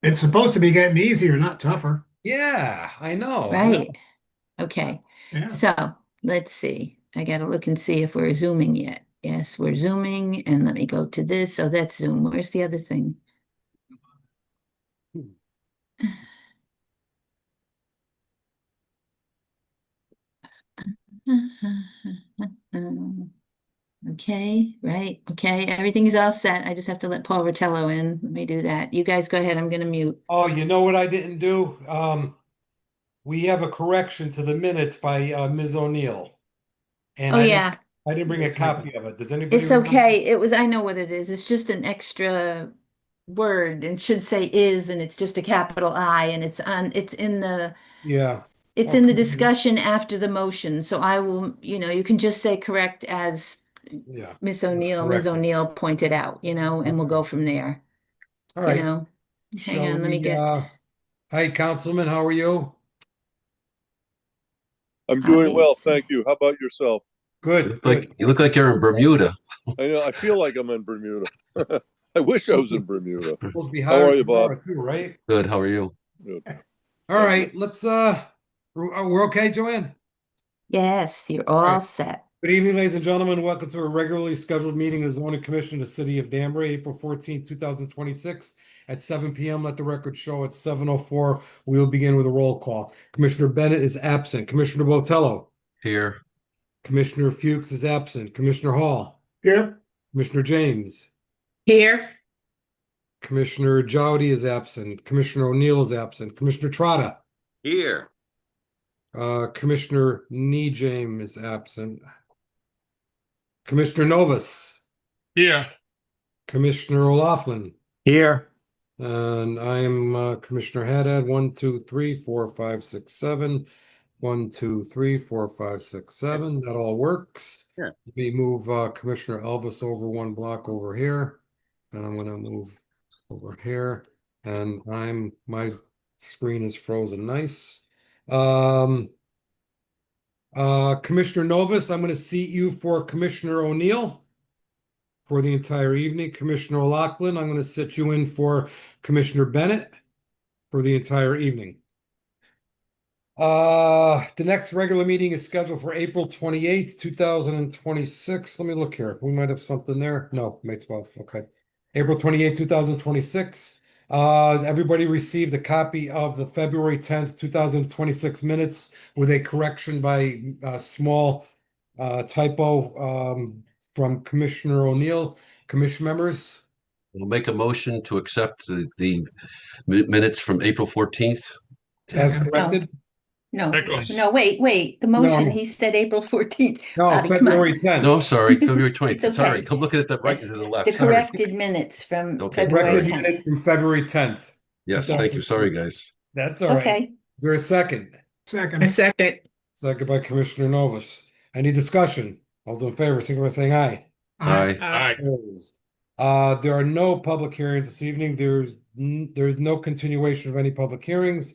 It's supposed to be getting easier, not tougher. Yeah, I know. I know. Right. Okay. Yeah. So let's see. I gotta look and see if we're zooming yet. Yes, we're zooming, and let me go to this. Oh, that's Zoom. Where's the other thing? Okay, right. Okay, everything's all set. I just have to let Paul Rotello in. Let me do that. You guys go ahead. I'm gonna mute. Oh, you know what I didn't do? We have a correction to the minutes by Ms. O'Neill, and Oh yeah, I didn't bring a copy of it. Does anybody it's remember? okay. I know what it is. It's just an extra word and should say is, and it's just a capital I, and Yeah. it's in the Okay. discussion after the motion. So I will, you can just say correct as Yeah. Ms. Corrected. O'Neill pointed out, and we'll Okay. go from there, All you right. know. Hang Shall on, let me we, get hi, Councilman, how are you? I'm doing well, copies. thank you. How about yourself? Good, good. You look like you're in Bermuda. I know I feel like I'm in Bermuda. I wish I was in Bermuda. Supposed to be How higher are you, Bob? tomorrow too, right? Good. How are you? Good. All Thank you. right, we're okay, Joanne? Yes, you're All all right. set. Good evening, ladies and gentlemen. Welcome to a regularly scheduled meeting of the Zoning Commission of the City of Danbury, April 14th, 2026 at 7 p.m. Let the record show at 7:04. We will begin with a roll call. Commissioner Bennett is absent. Commissioner Botello. Here. Commissioner Fuchs is absent. Commissioner Hall. Yep. Commissioner James. Here. Commissioner Jowdy is absent. Commissioner O'Neill is absent. Commissioner Trotta. Here. Commissioner Nejame is absent. Commissioner Novus. Here. Commissioner O'Laughlin. Here. And I am Commissioner Haddad. 1, 2, 3, 4, 5, 6, 7. 1, 2, 3, 4, 5, 6, 7. That all works. Yeah. Let me move Commissioner Elvis over one block over here. And I'm going to move over here. And my screen is frozen nice. Commissioner Novus, I'm going to seat you for Commissioner O'Neill for the entire evening. Commissioner O'Loughlin, I'm going to sit you in for Commissioner Bennett for the entire evening. The next regular meeting is scheduled for April 28th, 2026. Let me look here. We might have something there. No, May 12th. Okay. April 28th, 2026. Everybody received a copy of the February 10th, 2026 minutes with a correction by a small typo from Commissioner O'Neill. Commission members, We'll make a motion to accept the minutes from April 14th. as Second. corrected. No, Echoes. no, wait. The motion, he said April 14th. No, Bobby, come on. February 10th. No, sorry, February 20th. It's Sorry, okay. I'm looking at the right Yes, and to the left. the Sorry. corrected minutes from Okay, February Corrected sorry. 10th. minutes from February 10th. Yes, thank you. Sorry, guys. That's It's all right. okay. Is there a second? Second. I second. Second by Commissioner Novus. Any discussion? All those in favor, signify by saying aye. Aye. Aye. Opposed. There are no public hearings this evening. There's no continuation of any public hearings.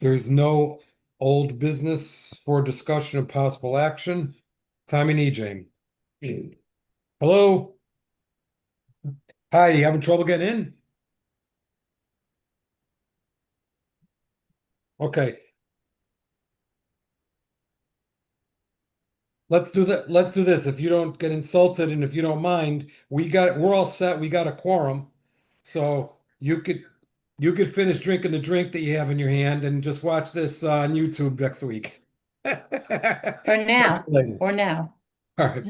There's no old business for discussion and possible action. Tommy Nejame. Hello? Hi, you having trouble getting in? Okay. Let's do that. Let's do this. If you don't get insulted and if you don't mind, we're all set. We got a quorum. So you could finish drinking the drink that you have in your hand and just watch this on YouTube next week. Or now, or now. All right.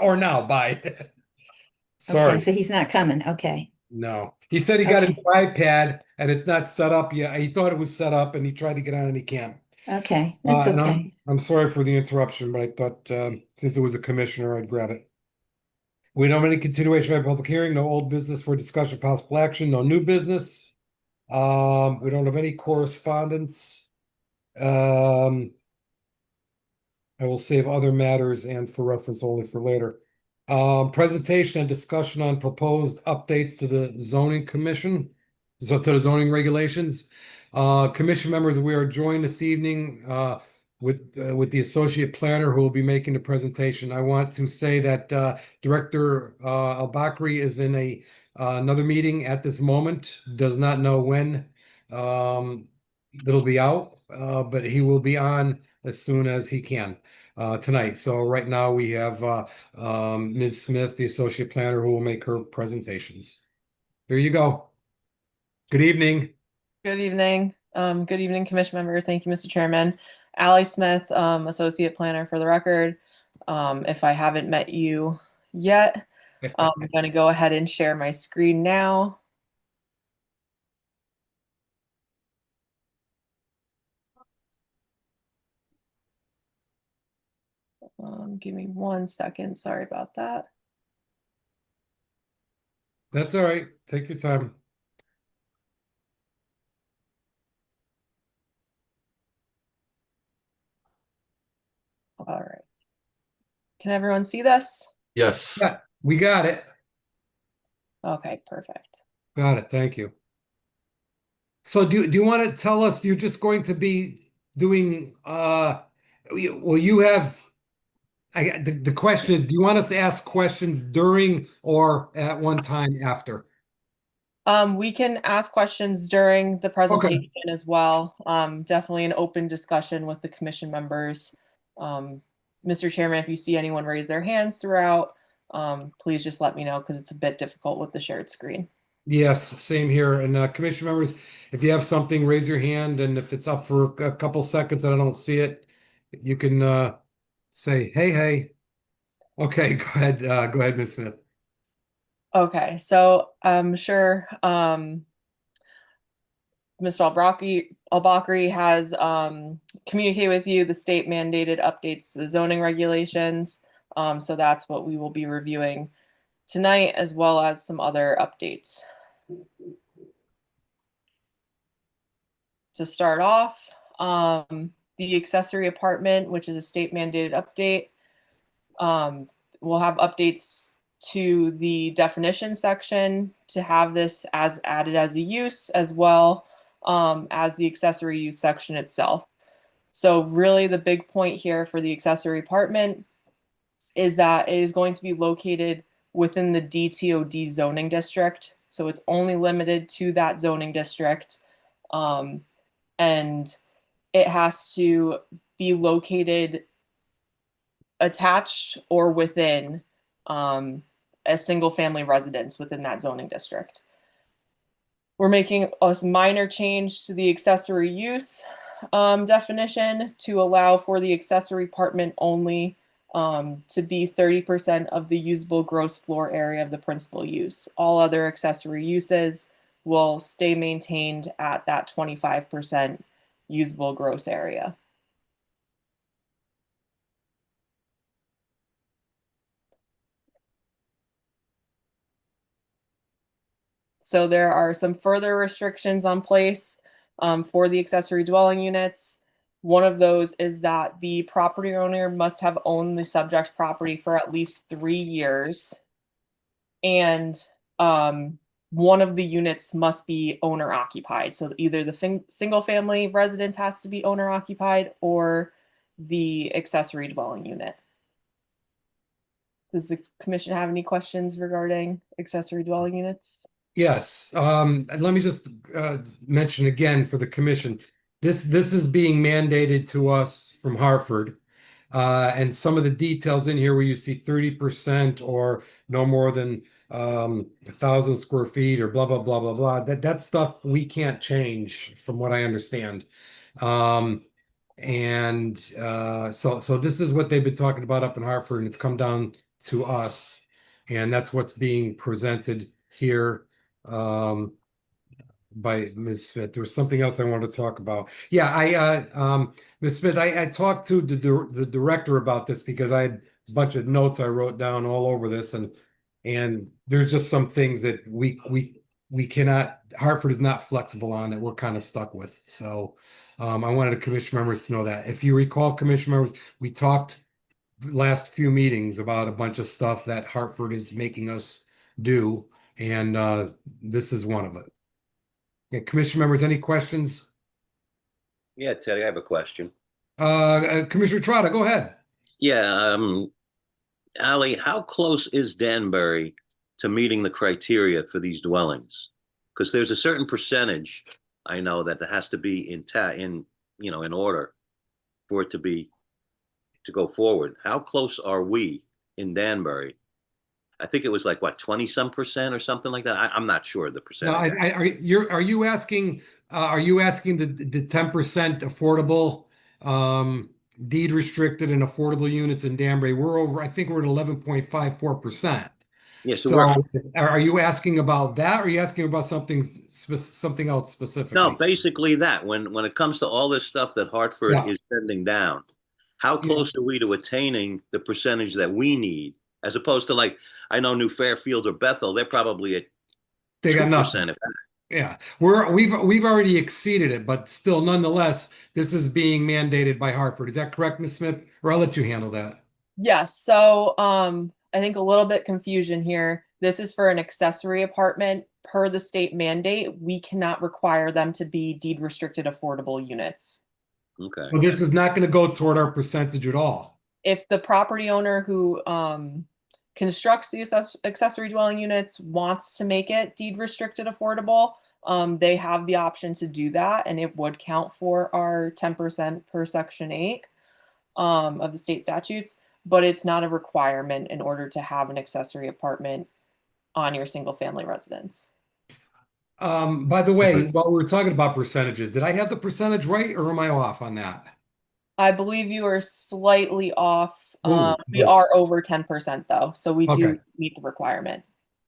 Or now, bye. Okay, Sorry. so he's not coming. Okay. No. He said he got a Okay. new iPad and it's not set up yet. He thought it was set up and he tried to get on and he can't. Okay, that's And okay. I'm sorry for the interruption, but I thought since it was a commissioner, I'd grab it. We don't have any continuation of public hearing, no old business for discussion, possible action, no new business. We don't have any correspondence. I will save other matters and for reference only for later. Presentation and discussion on proposed updates to the zoning commission, so to the zoning regulations. Commission members, we are joined this evening with the associate planner who will be making the presentation. I want to say that Director Al-Bakri is in a another meeting at this moment, does not know when it'll be out, but he will be on as soon as he can tonight. So right now we have Ms. Smith, the associate planner, who will make her presentations. Here you go. Good evening. Good evening. Good evening, commission members. Thank you, Mr. Chairman. Allie Smith, Associate Planner for the record. If I haven't met you yet, I'm going to go ahead and share my screen now. Give me 1 second. Sorry about that. That's all right. Take your time. All right. Can everyone see this? Yes. Yeah, we got it. Okay, perfect. Got it. Thank you. So do you want to tell us, you're just going to be doing well, you have the question is, do you want us to ask questions during or at one time after? We can ask questions during the presentation as well. Definitely an open discussion with the commission members. Mr. Chairman, if you see anyone raise their hands throughout, please just let me know because it's a bit difficult with the shared screen. Yes, same here. And commission members, if you have something, raise your hand. And if it's up for a couple seconds and I don't see it, you can say, hey. Okay, go ahead, Ms. Smith. Okay, so I'm sure Mr. Albakri has communicated with you the state mandated updates to the zoning regulations. So that's what we will be reviewing tonight, as well as some other updates. To start off, the accessory apartment, which is a state mandated update, we'll have updates to the definition section to have this as added as a use, as well as the accessory use section itself. So really the big point here for the accessory apartment is that it is going to be located within the DTOD zoning district. So it's only limited to that zoning district. And it has to be located attached or within a single family residence within that zoning district. We're making a minor change to the accessory use definition to allow for the accessory apartment only to be 30% of the usable gross floor area of the principal use. All other accessory uses will stay maintained at that 25% usable gross area. So there are some further restrictions on place for the accessory dwelling units. One of those is that the property owner must have owned the subject property for at least 3 years. And one of the units must be owner occupied. So either the single family residence has to be owner occupied or the accessory dwelling unit. Does the commission have any questions regarding accessory dwelling units? Yes, and let me just mention again for the commission, this is being mandated to us from Hartford. And some of the details in here where you see 30% or no more than 1,000 square feet or blah, blah, blah, blah, blah. That stuff we can't change from what I understand. So this is what they've been talking about up in Hartford, and it's come down to us. And that's what's being presented here by Ms. Smith. There was something else I wanted to talk about. Yeah, Ms. Smith, I talked to the director about this because I had a bunch of notes I wrote down all over this, and there's just some things that we cannot, Hartford is not flexible on, that we're kind of stuck with. So I wanted the commission members to know that. If you recall, commission members, we talked last few meetings about a bunch of stuff that Hartford is making us do, and this is one of it. Yeah, commission members, any questions? Yeah, Teddy, I have a question. Commissioner Trotta, go ahead. Yeah, Ally, how close is Danbury to meeting the criteria for these dwellings? Because there's a certain percentage I know that has to be in order for it to go forward. How close are we in Danbury? I think it was like what, 20-some% or something like that. I'm not sure the No, percentage. are you asking the 10% affordable, deed restricted and affordable units in Danbury? We're over, I think we're at 11.54%. Yeah, so So are you asking about that, or are you asking about something else specifically? no, basically that when it comes to all this stuff that Hartford Yeah. is sending down, how close are we to attaining the percentage that we need, as opposed to, like, I know New Fairfield or Bethel, they're probably at They got 2%. nothing. If that. Yeah, we've already exceeded it, but still, nonetheless, this is being mandated by Hartford. Is that correct, Ms. Smith? Or I'll let you handle that. Yes, so I think a little bit confusion here. This is for an accessory apartment. Per the state mandate, we cannot require them to be deed restricted affordable units. Okay. So this is not going to go toward our percentage at all. If the property owner who constructs the accessory dwelling units wants to make it deed restricted affordable, they have the option to do that, and it would count for our 10% per Section 8 of the state statutes, but it's not a requirement in order to have an accessory apartment on your single family residence. By the way, while we were talking about percentages, did I have the percentage right, or am I off on that? I believe you are slightly off. Ooh, We are over 10% though, so we do Okay. meet the requirement.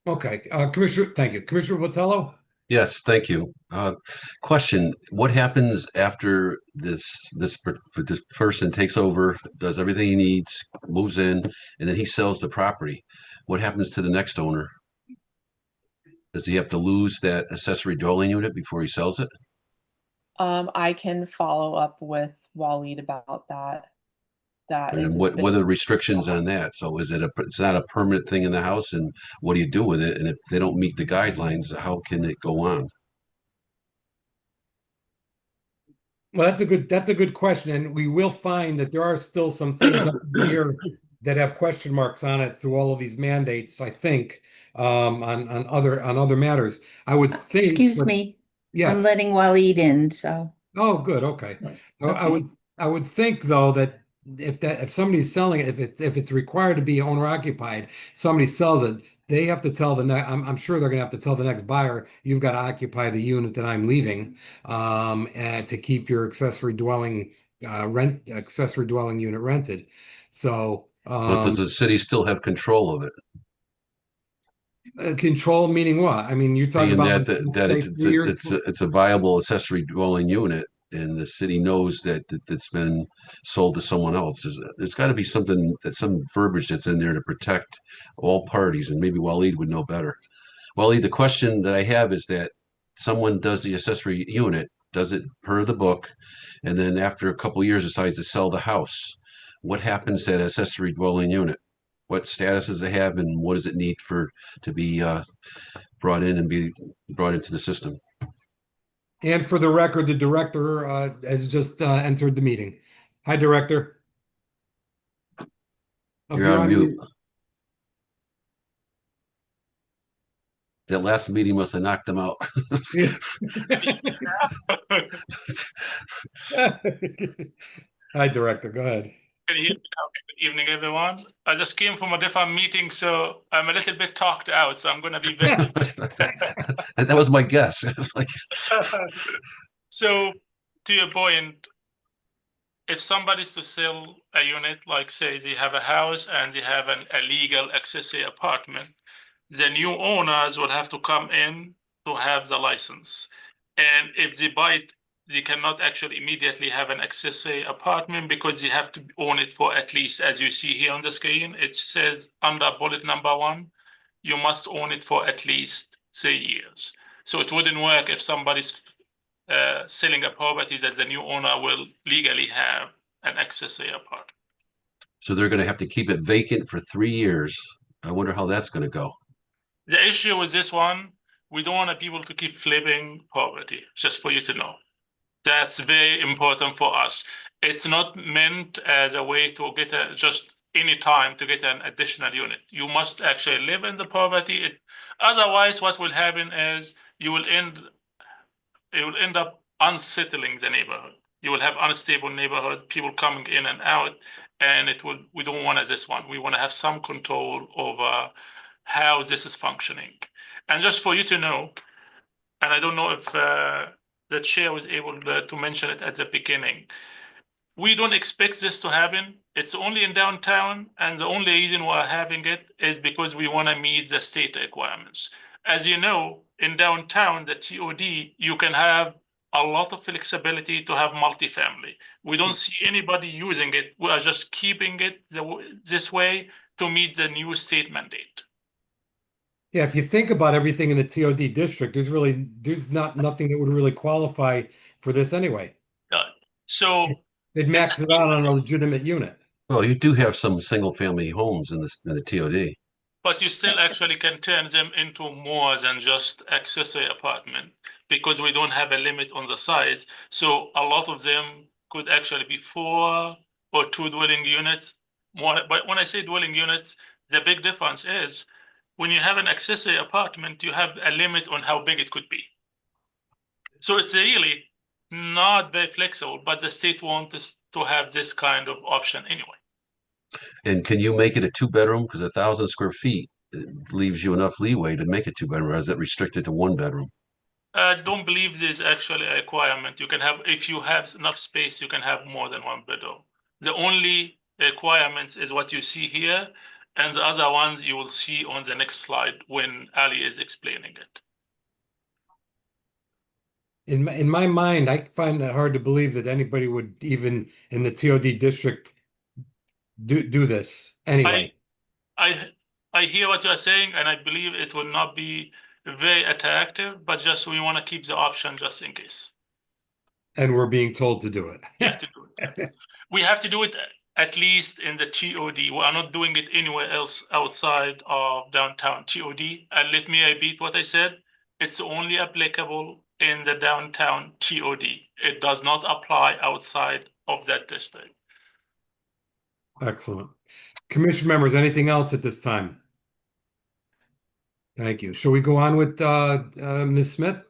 Okay, Commissioner, thank you. Commissioner Botello? Yes, thank you. Question, what happens after this person takes over, does everything he needs, moves in, and then he sells the property? What happens to the next owner? Does he have to lose that accessory dwelling unit before he sells it? I can follow up with Waleed about that. That is And what are the restrictions on that? So it's not a permanent thing in the house, and what do you do with it? And if they don't meet the guidelines, how can it go on? Well, that's a good question, and we will find that there are still some things up here that have question marks on it through all of these mandates, I think, on other matters. I would think. Excuse me. I'm Yes. letting Waleed in, so. Oh, good. Okay. I Okay. would think though that if somebody's selling it, if it's required to be owner occupied, somebody sells it, they have to tell the next. I'm sure they're going to have to tell the next buyer, you've got to occupy the unit that I'm leaving, and to keep your accessory dwelling unit rented. So, But does the city still have control of it? control meaning what? I mean, you're talking Being about that say 3 years. it's a viable accessory dwelling unit, and the city knows that it's been sold to someone else. There's got to be some verbiage that's in there to protect all parties, and maybe Waleed would know better. Waleed, the question that I have is that someone does the accessory unit, does it per the book, and then after a couple of years decides to sell the house. What happens to that accessory dwelling unit? What status does it have, and what does it need to be brought in and be brought into the system? And for the record, the director has just entered the meeting. Hi, director. You're on mute. That last meeting must have knocked him out. Hi, director. Go ahead. Can you hear me now? Good evening, everyone. I just came from a different meeting, so I'm a little bit talked out, so I'm going to be very... That was my guess. So, to your point, if somebody's to sell a unit, like say they have a house and they have a legal accessory apartment, the new owners will have to come in to have the license. And if they buy it, they cannot actually immediately have an accessory apartment because they have to own it for at least, as you see here on the screen, it says under bullet number 1, you must own it for at least 3 years. So it wouldn't work if somebody's selling a property that the new owner will legally have an accessory apartment. So they're going to have to keep it vacant for 3 years. I wonder how that's going to go. The issue with this one, we don't want people to keep flipping property, just for you to know. That's very important for us. It's not meant as a way to get just any time to get an additional unit. You must actually live in the property. Otherwise, what will happen is you will end up unsettling the neighborhood. You will have unstable neighborhood, people coming in and out, and we don't want this one. We want to have some control over how this is functioning. And just for you to know, and I don't know if the chair was able to mention it at the beginning, we don't expect this to happen. It's only in downtown, and the only reason we're having it is because we want to meet the state requirements. As you know, in downtown, the TOD, you can have a lot of flexibility to have multifamily. We don't see anybody using it. We are just keeping it this way to meet the new state mandate. Yeah, if you think about everything in the TOD district, there's nothing that would really qualify for this anyway. So They'd max it out on a legitimate unit. Well, you do have some single-family homes in the TOD. But you still actually can turn them into more than just accessory apartment because we don't have a limit on the size. So a lot of them could actually be 4 or 2 dwelling units. But when I say dwelling units, the big difference is when you have an accessory apartment, you have a limit on how big it could be. So it's really not very flexible, but the state wants us to have this kind of option anyway. And can you make it a 2-bedroom? Because 1,000 square feet leaves you enough leeway to make it 2-bedroom, or is that restricted to 1-bedroom? I don't believe there's actually a requirement. You can have, if you have enough space, you can have more than 1 bedroom. The only requirements is what you see here, and the other ones you will see on the next slide when Ali is explaining it. In my mind, I find it hard to believe that anybody would even in the TOD district do this anyway. I hear what you're saying, and I believe it will not be very attractive, but just we want to keep the option just in case. And we're being told to do it. Yeah, to do it. We have to do it at least in the TOD. We are not doing it anywhere else outside of downtown TOD. And let me repeat what I said. It's only applicable in the downtown TOD. It does not apply outside of that district. Excellent. Commission members, anything else at this time? Thank you. Shall we go on with Ms. Smith?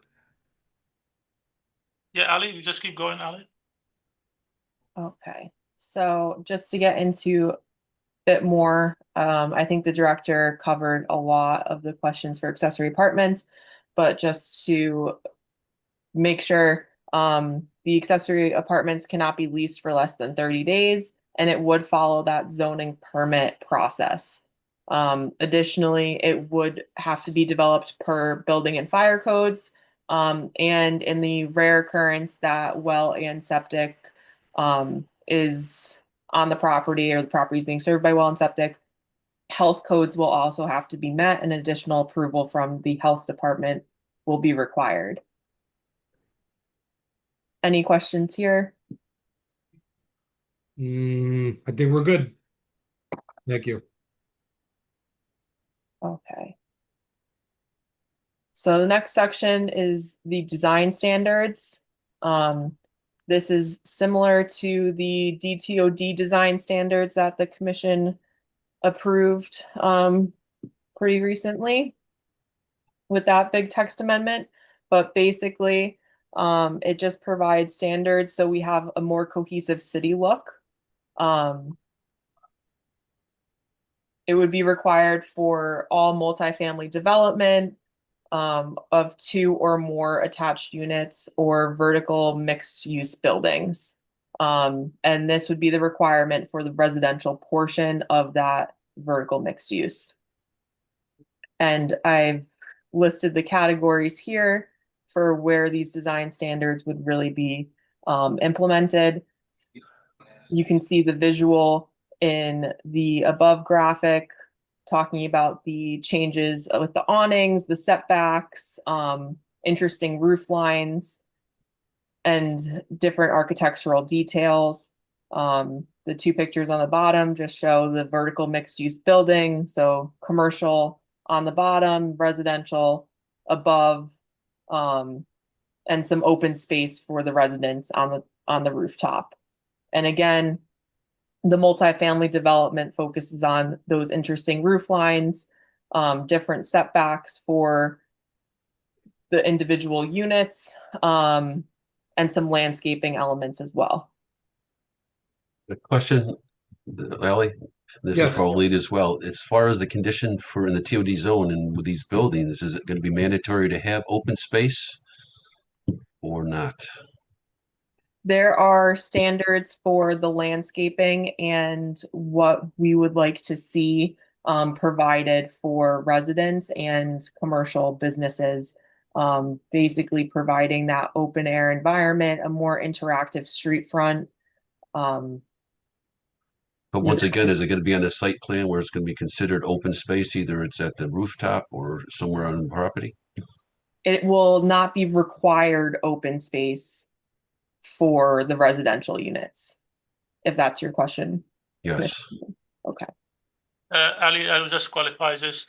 Yeah, Ali, you just keep going, Ali. Okay, so just to get into a bit more, I think the director covered a lot of the questions for accessory apartments, but just to make sure, the accessory apartments cannot be leased for less than 30 days, and it would follow that zoning permit process. Additionally, it would have to be developed per building and fire codes, and in the rare occurrence that well and septic is on the property or the property is being served by well and septic, health codes will also have to be met, and additional approval from the health department will be required. Any questions here? I think we're good. Thank you. Okay. So the next section is the design standards. This is similar to the DTOD design standards that the commission approved pretty recently with that big text amendment, but basically it just provides standards so we have a more cohesive city look. It would be required for all multifamily development of 2 or more attached units or vertical mixed use buildings. And this would be the requirement for the residential portion of that vertical mixed use. And I've listed the categories here for where these design standards would really be implemented. You can see the visual in the above graphic talking about the changes with the awnings, the setbacks, interesting roof lines, and different architectural details. The 2 pictures on the bottom just show the vertical mixed use building. So commercial on the bottom, residential above, and some open space for the residents on the rooftop. And again, The multifamily development focuses on those interesting roof lines, different setbacks for the individual units, and some landscaping elements as well. The question, Ally, this Yes. is for lead as well. As far as the condition for in the TOD zone and with these buildings, is it going to be mandatory to have open space or not? There are standards for the landscaping and what we would like to see provided for residents and commercial businesses. Basically providing that open air environment, a more interactive street front. But once again, is it going to be on the site plan where it's going to be considered open space? Either it's at the rooftop or somewhere on the property? It will not be required open space for the residential units, if that's your question. Yes. Okay. Ali, I'll just qualify this.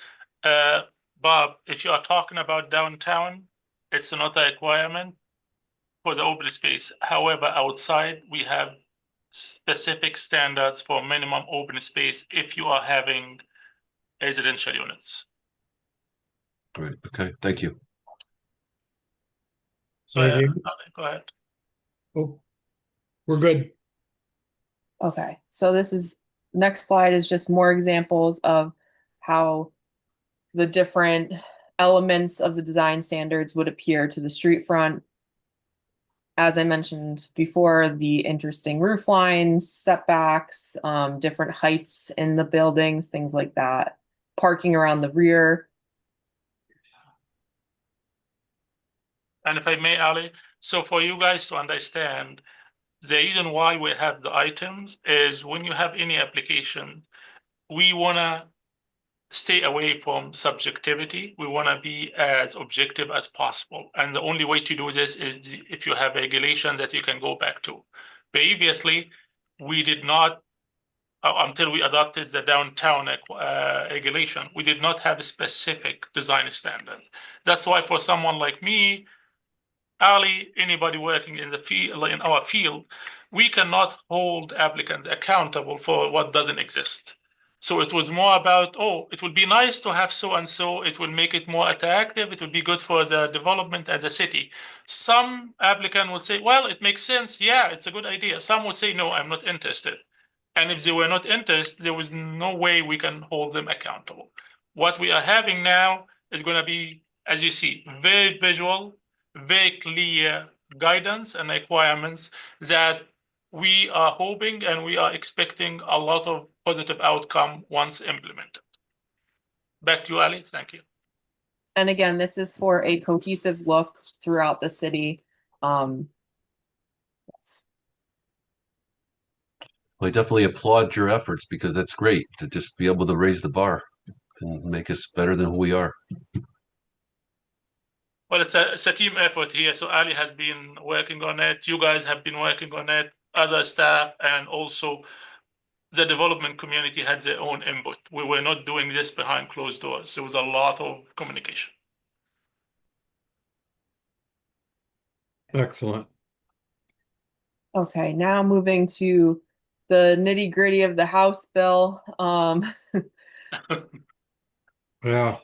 Bob, if you are talking about downtown, it's not a requirement for the open space. However, outside, we have specific standards for minimum open space if you are having residential units. Great. Okay. Thank you. So, Anything go ahead. Oh, we're good. Okay, so next slide is just more examples of how the different elements of the design standards would appear to the street front. As I mentioned before, the interesting roof lines, setbacks, different heights in the buildings, things like that, parking around the rear. And if I may, Ali, so for you guys to understand, the reason why we have the items is when you have any application, we want to stay away from subjectivity. We want to be as objective as possible. And the only way to do this is if you have regulation that you can go back to. Previously, we did not, until we adopted the downtown regulation, we did not have a specific design standard. That's why for someone like me, Ali, anybody working in the field, in our field, we cannot hold applicants accountable for what doesn't exist. So it was more about, oh, it would be nice to have so and so. It will make it more attractive. It will be good for the development at the city. Some applicant will say, well, it makes sense. Yeah, it's a good idea. Some would say, no, I'm not interested. And if they were not interested, there was no way we can hold them accountable. What we are having now is going to be, as you see, very visual, very clear guidance and requirements that we are hoping and we are expecting a lot of positive outcome once implemented. Back to you, Ali. Thank you. And again, this is for a cohesive look throughout the city. Yes. Well, I definitely applaud your efforts because that's great to just be able to raise the bar and make us better than who we are. Well, it's a team effort here. So Ali has been working on it. You guys have been working on it, other staff, and also the development community had their own input. We were not doing this behind closed doors. There was a lot of communication. Excellent. Okay, now moving to the nitty gritty of the House bill. Yeah.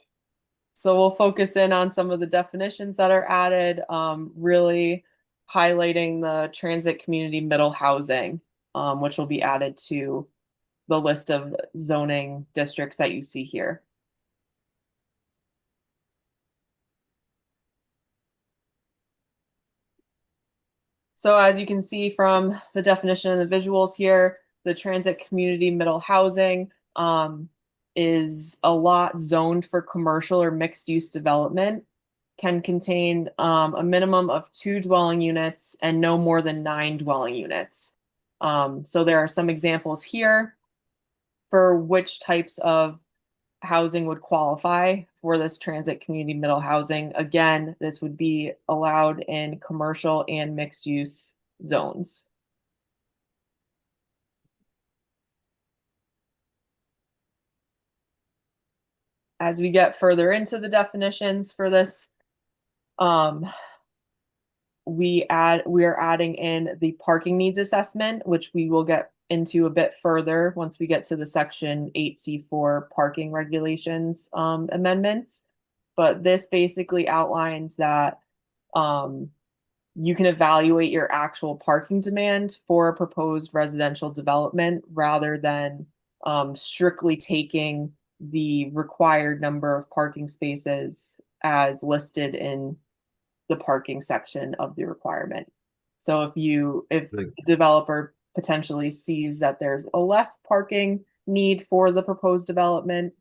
So we'll focus in on some of the definitions that are added, really highlighting the transit community middle housing, which will be added to the list of zoning districts that you see here. So as you can see from the definition and the visuals here, the transit community middle housing is a lot zoned for commercial or mixed use development, can contain a minimum of 2 dwelling units and no more than 9 dwelling units. So there are some examples here for which types of housing would qualify for this transit community middle housing. Again, this would be allowed in commercial and mixed use zones. As we get further into the definitions for this, we are adding in the parking needs assessment, which we will get into a bit further once we get to the section 8C4 parking regulations amendments. But this basically outlines that you can evaluate your actual parking demand for a proposed residential development rather than strictly taking the required number of parking spaces as listed in the parking section of the requirement. So if the developer potentially sees that there's a less parking need for the proposed development,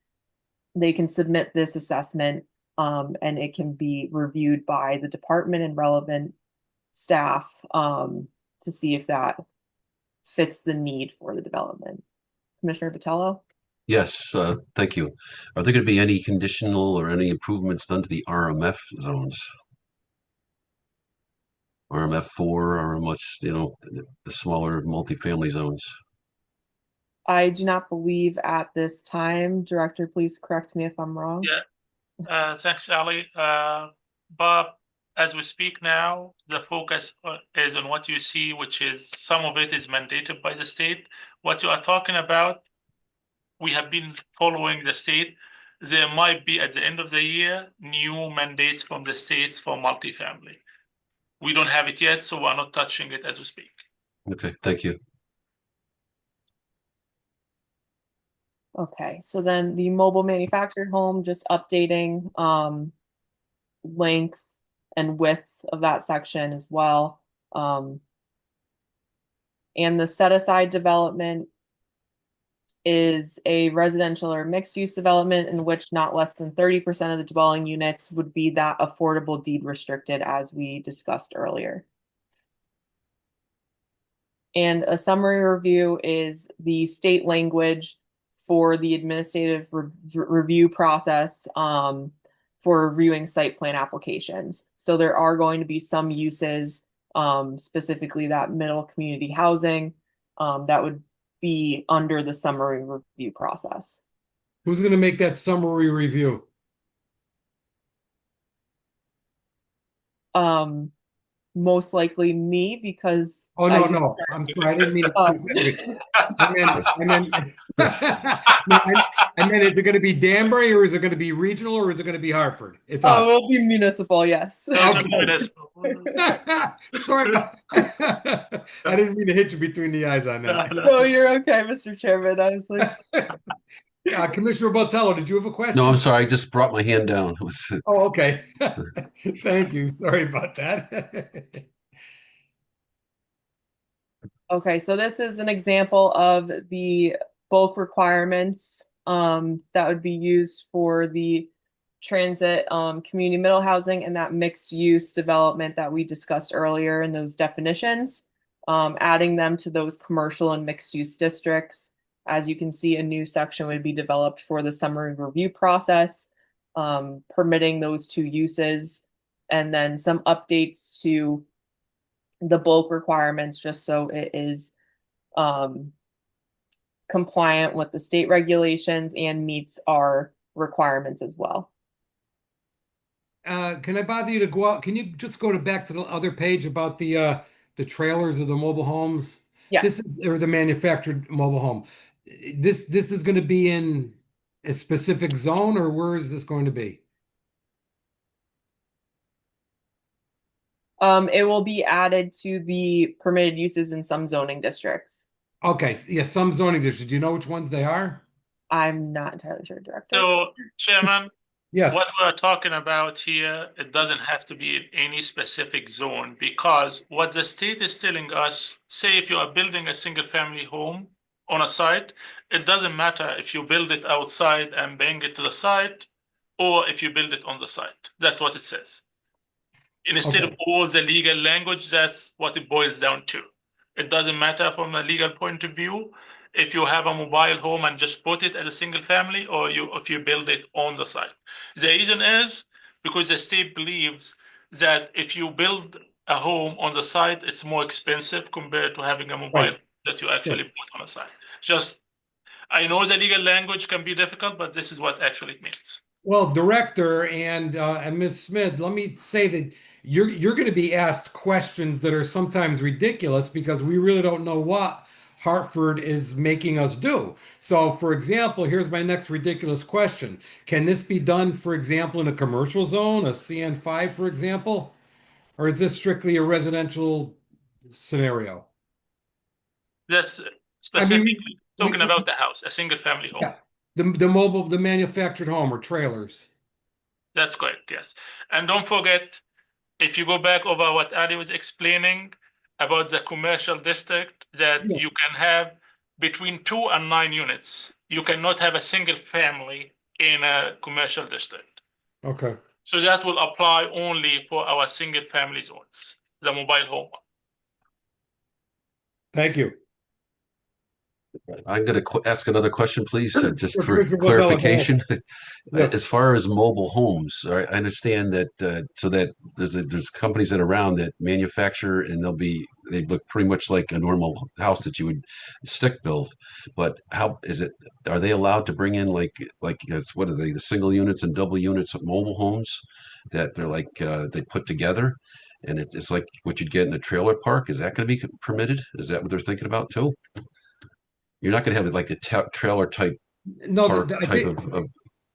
they can submit this assessment and it can be reviewed by the department and relevant staff to see if that fits the need for the development. Commissioner Botello? Yes, thank you. Are there going to be any conditional or any improvements done to the RMF zones? RMF4, RMS, the smaller multifamily zones. I do not believe at this time. Director, please correct me if I'm wrong. Yeah. Thanks, Ali. Bob, as we speak now, the focus is on what you see, which is some of it is mandated by the state. What you are talking about, we have been following the state. There might be, at the end of the year, new mandates from the states for multifamily. We don't have it yet, so we're not touching it as we speak. Okay, thank you. Okay, so then the mobile manufactured home, just updating length and width of that section as well. And the set aside development is a residential or mixed use development in which not less than 30% of the dwelling units would be that affordable deed restricted, as we discussed earlier. And a summary review is the state language for the administrative review process for reviewing site plan applications. So there are going to be some uses, specifically that middle community housing, that would be under the summary review process. Who's going to make that summary review? Most likely me, because Oh, no. I'm sorry. I didn't mean specifics. I meant, is it going to be Danbury, or is it going to be regional, or is it going to be Hartford? It's us. It'll be municipal, yes. Sorry. I didn't mean to hit you between the eyes on that. No, you're okay, Mr. Chairman. I was like, Commissioner Botello, did you have a question? No, I'm sorry. I just brought my hand down. Oh, okay. Thank you. Sorry about that. okay, so this is an example of the bulk requirements that would be used for the transit community middle housing and that mixed use development that we discussed earlier in those definitions, adding them to those commercial and mixed use districts. As you can see, a new section would be developed for the summary review process, permitting those two uses, and then some updates to the bulk requirements just so it is compliant with the state regulations and meets our requirements as well. Can I bother you to go out? Can you just go back to the other page about the trailers of the mobile homes? Yeah. This is, or the manufactured mobile home. This is going to be in a specific zone, or where is this going to be? It will be added to the permitted uses in some zoning districts. Okay, yeah, some zoning districts. Do you know which ones they are? I'm not entirely sure, Director. So, Chairman, Yes. what we're talking about here, it doesn't have to be in any specific zone, because what the state is telling us, say if you are building a single family home on a site, it doesn't matter if you build it outside and bring it to the site, or if you build it on the site. That's what it says. And instead of all the legal language, that's what it boils down to. It doesn't matter from a legal point of view if you have a mobile home and just put it as a single family, or if you build it on the site. The reason is because the state believes that if you build a home on the site, it's more expensive compared to having a mobile that you actually put on a site. Just, I know the legal language can be difficult, but this is what actually it means. Well, Director and Ms. Smith, let me say that you're going to be asked questions that are sometimes ridiculous, because we really don't know what Hartford is making us do. So, for example, here's my next ridiculous question. Can this be done, for example, in a commercial zone, a CN5, for example? Or is this strictly a residential scenario? That's I specifically mean, talking about the house, a single family home. yeah, the manufactured home or trailers. That's correct, yes. And don't forget, if you go back over what Ali was explaining about the commercial district, that Yeah. you can have between 2 and 9 units. You cannot have a single family in a commercial district. Okay. So that will apply only for our single family zones, the mobile home. Thank you. I'm going to ask another question, please, just Sure, for Commissioner Botello, go ahead. clarification. Yes. As far as mobile homes, I understand that so that there's companies that are around that manufacture, and they look pretty much like a normal house that you would stick build. But how is it? Are they allowed to bring in what are they, the single units and double units of mobile homes that they're like they put together? And it's like what you'd get in a trailer park. Is that going to be permitted? Is that what they're thinking about too? You're not going to have like a trailer type No, park I type think of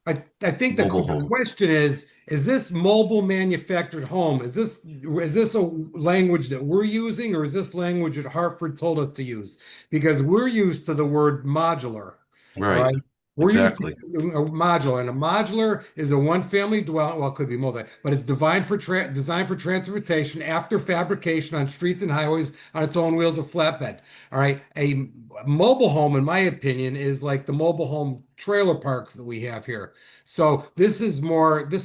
I think the mobile home. question is this mobile manufactured home? Is this a language that we're using, or is this language that Hartford told us to use? Because we're used to the word modular. All Right. right. We're Exactly. using a modular, and a modular is a one-family dwelling. Well, it could be multi, but it's designed for transportation after fabrication on streets and highways on its own wheels of flatbed. All right. A mobile home, in my opinion, is like the mobile home trailer parks that we have here. So this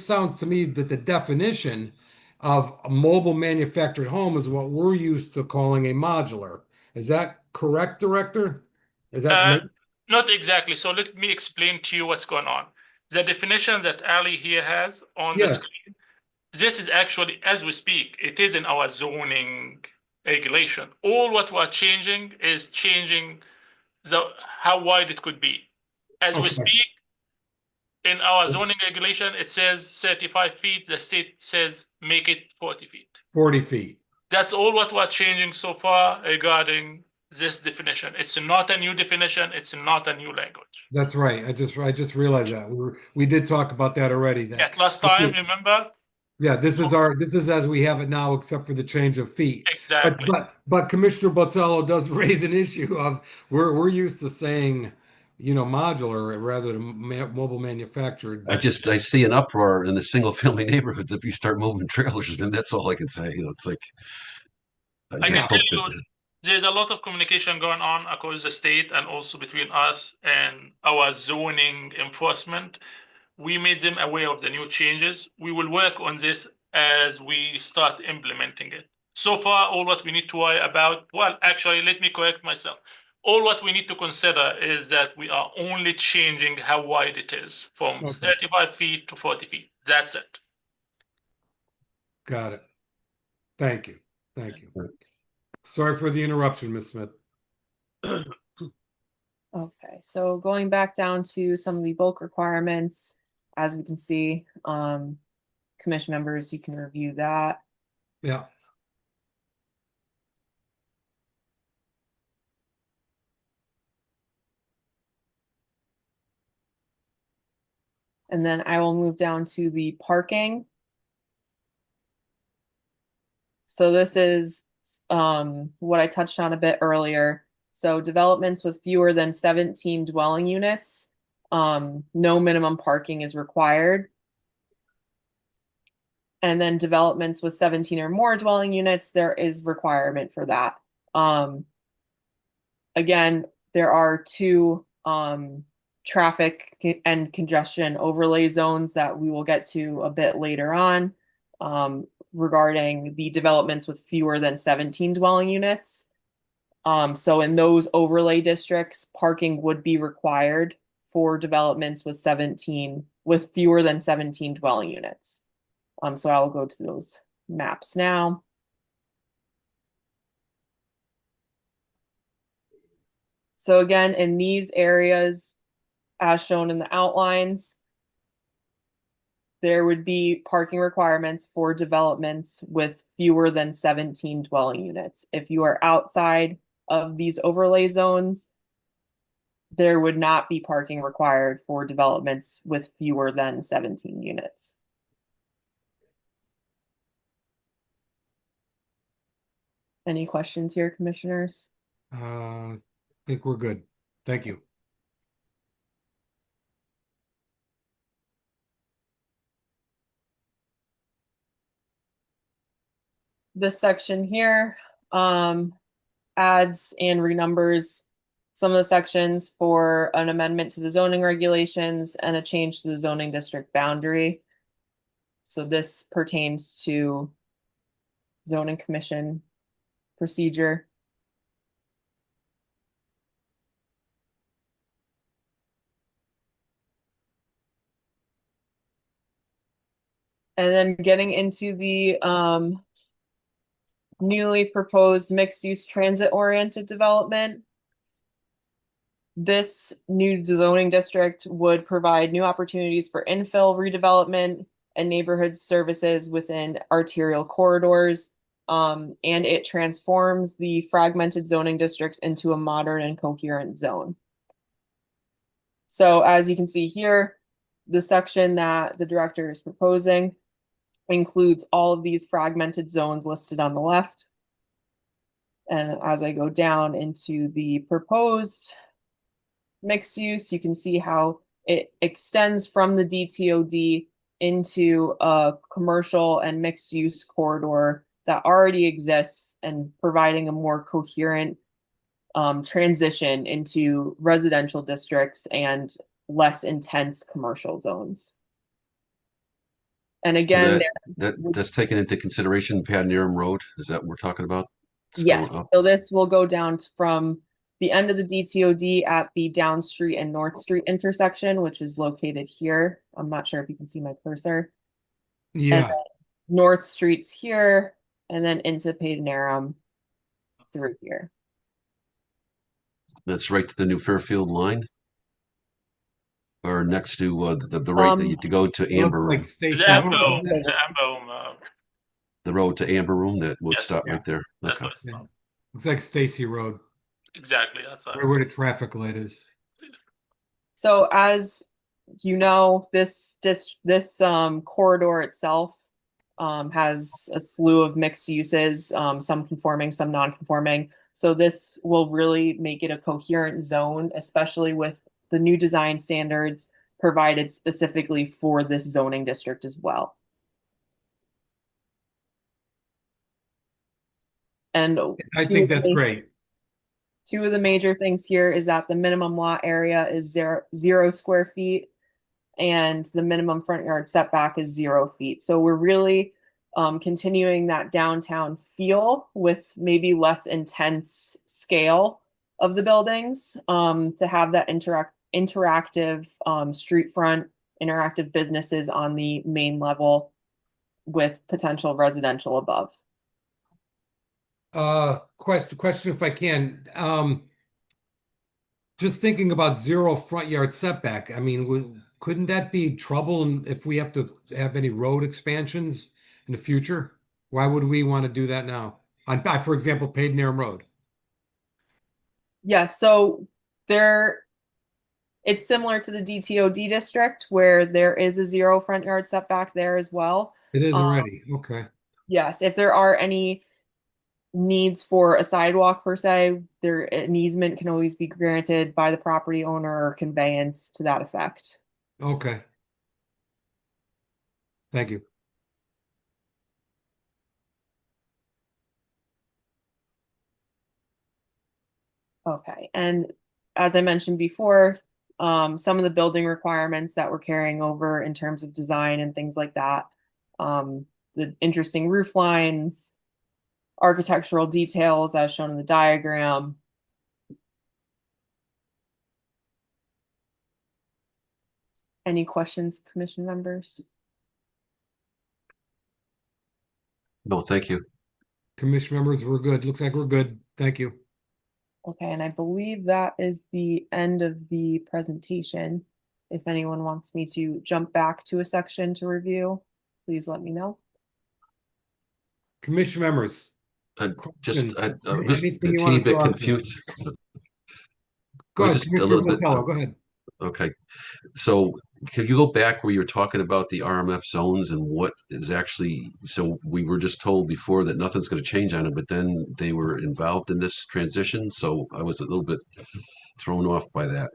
sounds to me that the definition of a mobile manufactured home is what we're used to calling a modular. Is that correct, Director? Is that Not exactly. So let me explain to you what's going on. The definition that Ali here has on the Yes. screen, this is actually, as we speak, it is in our zoning regulation. All what we're changing is changing how wide it could be. As we Okay. speak, in our zoning regulation, it says 35 feet. The state says make it 40 feet. 40 feet. That's all what we're changing so far regarding this definition. It's not a new definition. It's not a new language. That's right. I just realized that we did talk about that already. Yeah, last time, remember? Yeah, this is as we have it now, except for the change of feet. Exactly. But Commissioner Botello does raise an issue of we're used to saying, modular rather than mobile manufactured. I see an uproar in the single family neighborhood if you start moving trailers, and that's all I can say. It's like I can tell you there's a lot of communication going on across the state and also between us and our zoning enforcement. We made them aware of the new changes. We will work on this as we start implementing it. So far, all what we need to worry about, well, actually, let me correct myself. All what we need to consider is that we are only changing how wide it is from 35 feet to 40 feet. That's it. Got it. Thank you. Sorry for the interruption, Ms. Smith. Okay, so going back down to some of the bulk requirements, as we can see, commission members, you can review that. Yeah. And then I will move down to the parking. So this is what I touched on a bit earlier. So developments with fewer than 17 dwelling units, no minimum parking is required. And then developments with 17 or more dwelling units, there is requirement for that. Again, there are two traffic and congestion overlay zones that we will get to a bit later on regarding the developments with fewer than 17 dwelling units. So in those overlay districts, parking would be required for developments with fewer than 17 dwelling units. So I will go to those maps now. So again, in these areas, as shown in the outlines, there would be parking requirements for developments with fewer than 17 dwelling units. If you are outside of these overlay zones, there would not be parking required for developments with fewer than 17 units. Any questions here, commissioners? I think we're good. Thank you. This section here adds and renumbers some of the sections for an amendment to the zoning regulations and a change to the zoning district boundary. So this pertains to zoning commission procedure. And then getting into the newly proposed mixed-use transit-oriented development. This new zoning district would provide new opportunities for infill redevelopment and neighborhood services within arterial corridors. And it transforms the fragmented zoning districts into a modern and coherent zone. So as you can see here, the section that the director is proposing includes all of these fragmented zones listed on the left. And as I go down into the proposed mixed use, you can see how it extends from the DTOD into a commercial and mixed use corridor that already exists and providing a more coherent transition into residential districts and less intense commercial zones. And again, That's taken into consideration Pad Neram Road. Is that what we're talking about? It's yeah, going up. so this will go down from the end of the DTOD at the Down Street and North Street intersection, which is located here. I'm not sure if you can see my cursor. Yeah. North Street's here, and then into Padenarum through here. That's right to the New Fairfield line, or next to the right that you to go to Amber Looks Room. like Stacy The Road, Ambo, isn't it? the Ambo, The road to Amber Room that would Yes. stop Yeah. right there. that's Okay. what it's Yeah. Looks like Stacy Road, exactly. That's right where the traffic light is. So as you know, this corridor itself has a slew of mixed uses, some conforming, some non-conforming. So this will really make it a coherent zone, especially with the new design standards provided specifically for this zoning district as well. And I think that's great. two of the major things here is that the minimum lot area is zero square feet and the minimum front yard setback is 0 feet. So we're really continuing that downtown feel with maybe less intense scale of the buildings to have that interactive street front, interactive businesses on the main level with potential residential above. Question if I can. Just thinking about 0 front yard setback, I mean, couldn't that be trouble if we have to have any road expansions in the future? Why would we want to do that now? On, for example, Padenarum Road. Yeah, so it's similar to the DTOD district where there is a 0 front yard setback there as well. It is already, okay. Yes, if there are any needs for a sidewalk per se, an easement can always be granted by the property owner or conveyance to that effect. Okay. Thank you. Okay, and as I mentioned before, some of the building requirements that we're carrying over in terms of design and things like that, the interesting roof lines, architectural details as shown in the diagram. Any questions, commission members? No, thank you. Commission members, we're good. Looks like we're good. Thank you. Okay, and I believe that is the end of the presentation. If anyone wants me to jump back to a section to review, please let me know. Commission members, I'm just Question. I'm just a Anything you teeny want to bit throw out there? confused. Go Was ahead, just a Commissioner little bit. Botello, go ahead. Okay, so can you go back where you were talking about the RMF zones and what is actually, so we were just told before that nothing's going to change on it, but then they were involved in this transition, so I was a little bit thrown off by that.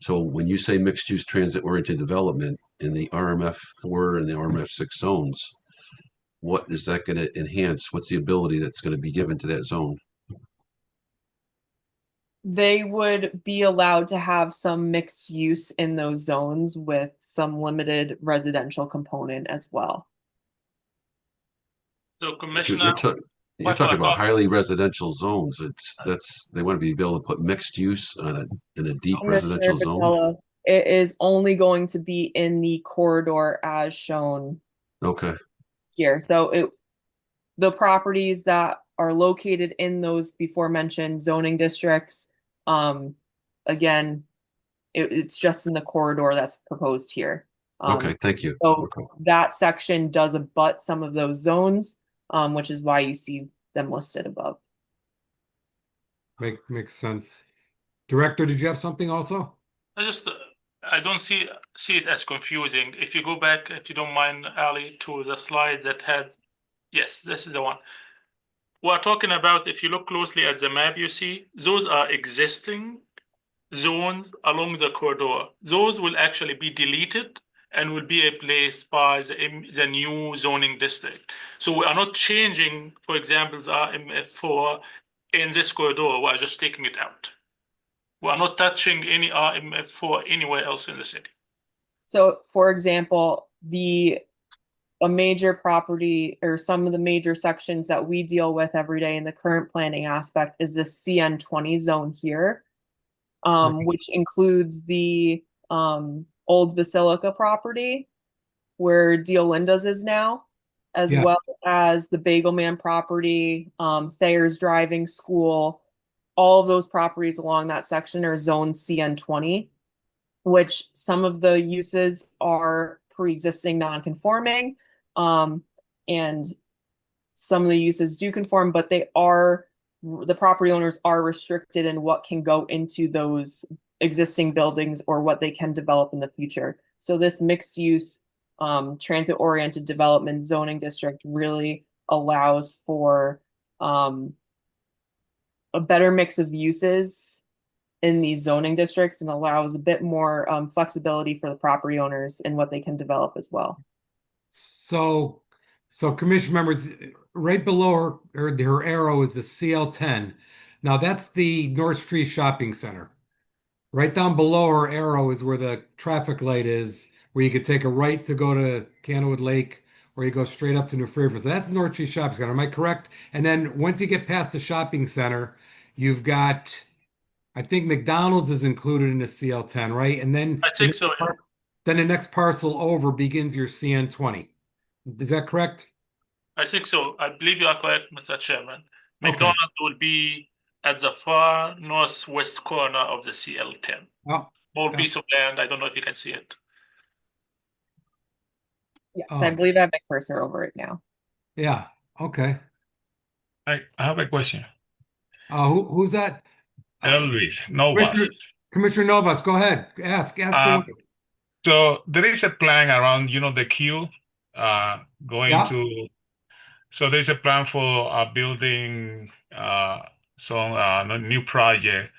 So when you say mixed use transit oriented development in the RMF 4 and the RMF 6 zones, what is that going to enhance? What's the ability that's going to be given to that zone? They would be allowed to have some mixed use in those zones with some limited residential component as well. So You're, Commissioner, you're, ta- you're what talking about about highly residential zones. They want to be able to put mixed use in a deep Commissioner residential zone. Botello, it is only going to be in the corridor as shown Okay, here. So the properties that are located in those before mentioned zoning districts, again, it's just in the corridor that's proposed here. okay, thank you. So Okay. that section does abut some of those zones, which is why you see them listed above. Makes sense. Director, did you have something also? I don't see it as confusing. If you go back, if you don't mind, Ali, to the slide that had, yes, this is the one. We're talking about, if you look closely at the map, you see those are existing zones along the corridor. Those will actually be deleted and will be replaced by the new zoning district. So we are not changing, for example, the RMF4 in this corridor. We are just taking it out. We are not touching any RMF4 anywhere else in the city. So, for example, a major property or some of the major sections that we deal with every day in the current planning aspect is this CN20 zone here, which includes the old Basilica property where Deal Linda's is now, as Yeah. well as the Bagelman property, Thayer's Driving School. All of those properties along that section are zone CN20, which some of the uses are pre-existing non-conforming, and some of the uses do conform, but the property owners are restricted in what can go into those existing buildings or what they can develop in the future. So this mixed use transit-oriented development zoning district really allows for a better mix of uses in these zoning districts and allows a bit more flexibility for the property owners in what they can develop as well. So commission members, right below her arrow is the CL10. Now that's the North Street Shopping Center. Right down below her arrow is where the traffic light is, where you could take a right to go to Candlewood Lake, or you go straight up to New Frankfort. So that's North Street Shopping Center. Am I correct? And then once you get past the shopping center, you've got, I think McDonald's is included in the CL10, right? And then I think so. Then the next parcel over begins your CN20. Is that correct? I think so. I believe you are correct, Mr. Chairman. Okay. McDonald's will be at the far northwest corner of the CL10. Oh, Small yeah. piece of land. I don't know if you can see it. Yes, I believe I have my cursor over it now. Yeah. Okay. I have a question. Who's that? Elvis Novas. Commissioner Novas, go ahead. Ask away. So there is a plan around, the queue going Yeah. to. So there's a plan for building some new project.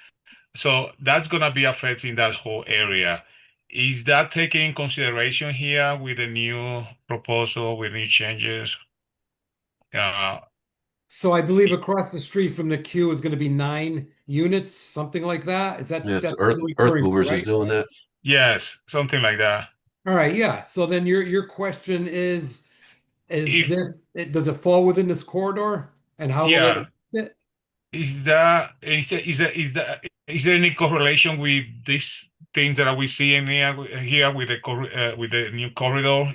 So that's gonna be affecting that whole area. Is that taken in consideration here with the new proposal, with new changes? So I believe across the street from the queue is going to be 9 units, something like that. Is that Yeah, it's that's Earth, what you're Earth referring to, Movers right? is doing that. Yes, something like that. All right, yeah. So then your question is If- this, does it fall within this corridor? And how will Yeah. it? Is there any correlation with these things that we see in here with the new corridor?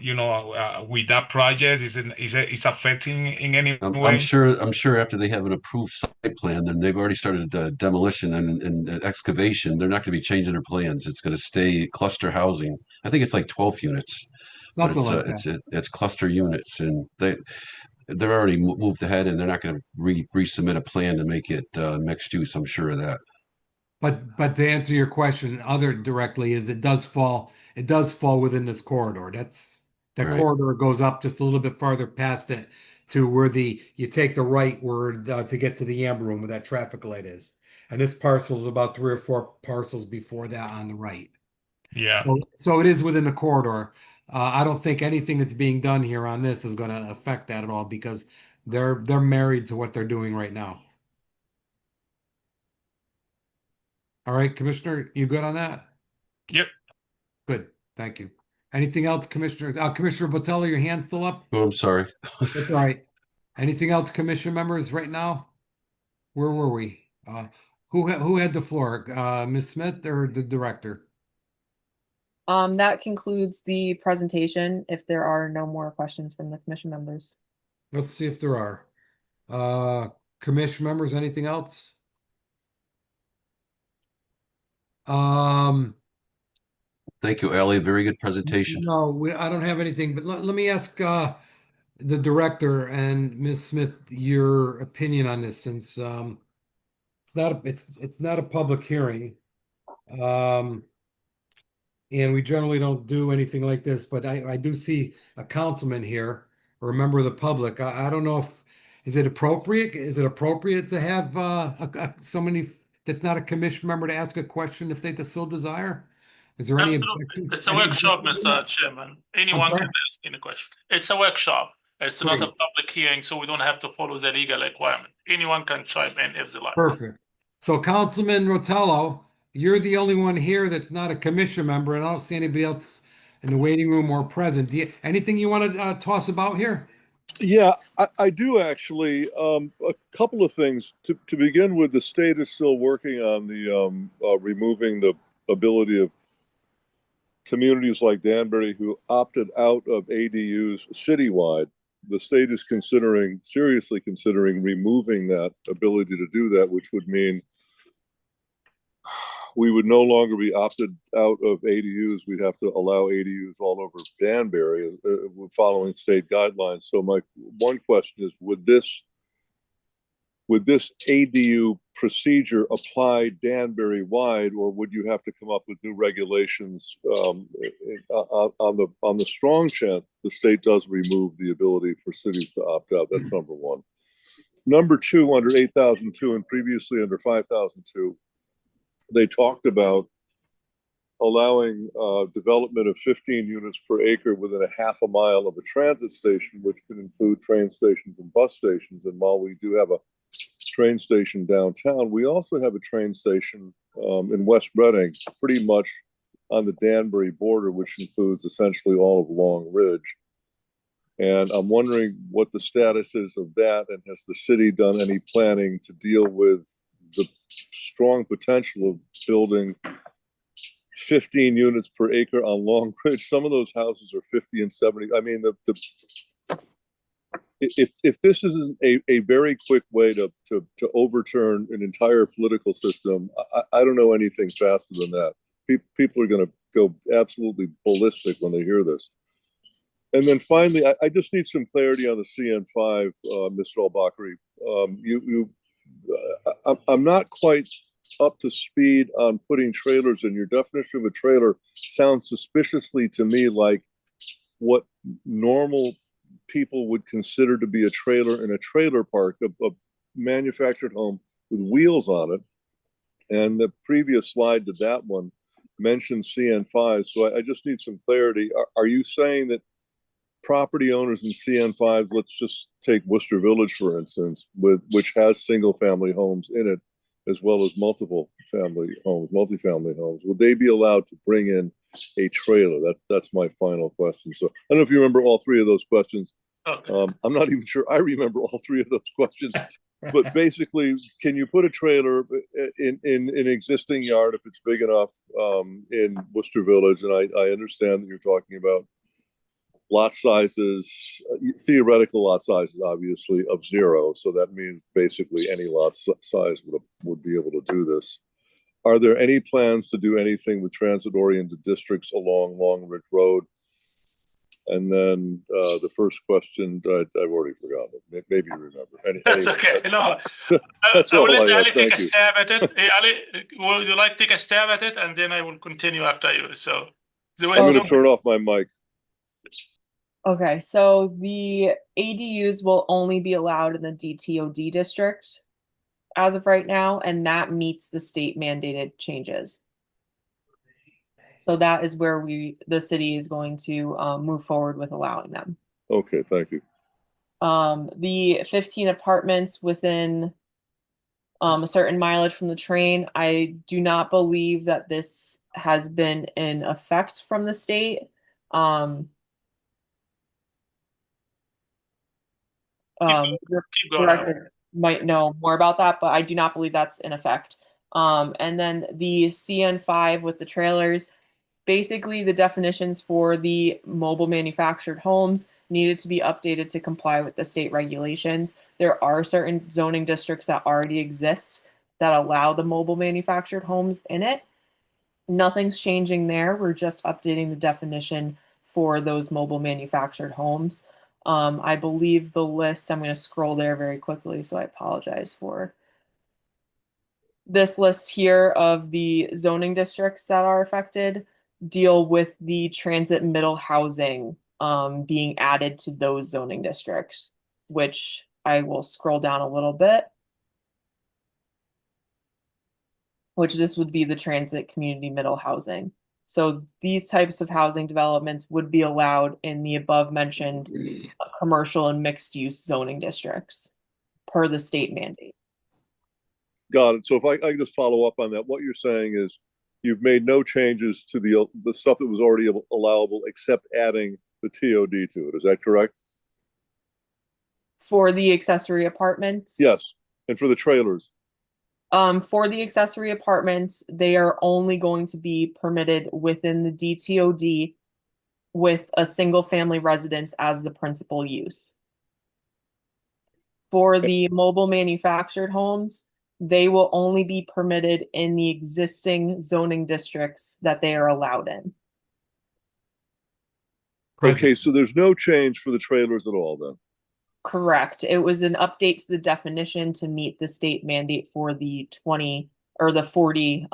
With that project, is it affecting in any way? I'm sure after they have an approved site plan, then they've already started demolition and excavation. They're not going to be changing their plans. It's going to stay cluster housing. I think it's like 12 units. Something But like that. it's cluster units, and they're already moved ahead, and they're not going to resubmit a plan to make it mixed use. I'm sure of that. But to answer your question, other directly is it does fall within this corridor. That Right. corridor goes up just a little bit farther past it to where you take the right word to get to the amber room where that traffic light is. And this parcel is about 3 or 4 parcels before that on the right. Yeah. So it is within the corridor. I don't think anything that's being done here on this is going to affect that at all because they're married to what they're doing right now. All right, Commissioner, you good on that? Yep. Good, thank you. Anything else, Commissioner? Commissioner Botello, your hand's still up? Oh, I'm sorry. That's all right. Anything else, Commission members, right now? Where were we? Who had the floor? Ms. Smith or the director? That concludes the presentation. If there are no more questions from the commission members. Let's see if there are. Commission members, anything else? Thank you, Ellie. Very good presentation. No, I don't have anything, but let me ask the director and Ms. Smith your opinion on this since it's not a public hearing. And we generally don't do anything like this, but I do see a councilman here or a member of the public. I don't know if is it appropriate? Is it appropriate to have somebody that's not a commission member to ask a question if they so desire? Is there any Absolutely. objection? It's a Any workshop, objection to Mr. that? Chairman. Anyone sorry? can ask any question. It's a workshop. It's not a Great. public hearing, so we don't have to follow the legal requirement. Anyone can chime in if they like. Perfect. So Councilman Rotello, you're the only one here that's not a commission member, and I don't see anybody else in the waiting room or present. Anything you want to toss about here? Yeah, I do actually. A couple of things. To begin with, the state is still working on the removing the ability of communities like Danbury who opted out of ADUs citywide. The state is seriously considering removing that ability to do that, which would mean we would no longer be opted out of ADUs. We'd have to allow ADUs all over Danbury following state guidelines. So my one question is, would this ADU procedure apply Danbury wide, or would you have to come up with new regulations? On the strong chance the state does remove the ability for cities to opt out. That's number one. Number two, under 8002 and previously under 5002, they talked about allowing development of 15 units per acre within a half a mile of a transit station, which could include train stations and bus stations. And while we do have a train station downtown, we also have a train station in West Reading, pretty much on the Danbury border, which includes essentially all of Long Ridge. And I'm wondering what the status is of that, and has the city done any planning to deal with the strong potential of building 15 units per acre on Long Ridge? Some of those houses are 50 and 70. I mean, if this isn't a very quick way to overturn an entire political system, I don't know anything faster than that. People are going to go absolutely ballistic when they hear this. And then finally, I just need some clarity on the CN5, Mr. Al-Bakri. I'm not quite up to speed on putting trailers in. Your definition of a trailer sounds suspiciously to me like what normal people would consider to be a trailer in a trailer park, a manufactured home with wheels on it. And the previous slide to that one mentioned CN5. So I just need some clarity. Are you saying that property owners in CN5s, let's just take Worcester Village, for instance, which has single family homes in it, as well as multifamily homes, would they be allowed to bring in a trailer? That's my final question. So I don't know if you remember all three of those questions. Okay. I'm not even sure I remember all three of those questions, but basically, can you put a trailer in an existing yard if it's big enough in Worcester Village? And I understand that you're talking about lot sizes, theoretical lot sizes, obviously, of 0. So that means basically any lot size would be able to do this. Are there any plans to do anything with transit-oriented districts along Long Ridge Road? And then the first question, I've already forgotten it. Maybe you remember. That's Anyway, okay. No, that's I will all let I have. Ali take Thank a you. stab at it. Hey, Ali, would you like to take a stab at it, and then I will continue after you. So there was I'm going some. to turn off my mic. Okay, so the ADUs will only be allowed in the DTOD district as of right now, and that meets the state mandated changes. So that is where the city is going to move forward with allowing them. Okay, thank you. The 15 apartments within a certain mileage from the train, I do not believe that this has been in effect from the state. Keep going. Director might know more about that, but I do not believe that's in effect. And then the CN5 with the trailers, basically the definitions for the mobile manufactured homes needed to be updated to comply with the state regulations. There are certain zoning districts that already exist that allow the mobile manufactured homes in it. Nothing's changing there. We're just updating the definition for those mobile manufactured homes. I believe the list, I'm going to scroll there very quickly, so I apologize for this list here of the zoning districts that are affected deal with the transit middle housing being added to those zoning districts, which I will scroll down a little bit, which this would be the transit community middle housing. So these types of housing developments would be allowed in the above mentioned commercial and mixed use zoning districts per the state mandate. Got it. So if I can just follow up on that, what you're saying is you've made no changes to the stuff that was already allowable except adding the TOD to it. Is that correct? For the accessory apartments? Yes. And for the trailers? For the accessory apartments, they are only going to be permitted within the DTOD with a single family residence as the principal use. For the mobile manufactured homes, they will only be permitted in the existing zoning districts that they are allowed in. Okay, so there's no change for the trailers at all then? Correct. It was an update to the definition to meet the state mandate for the 20 or the 40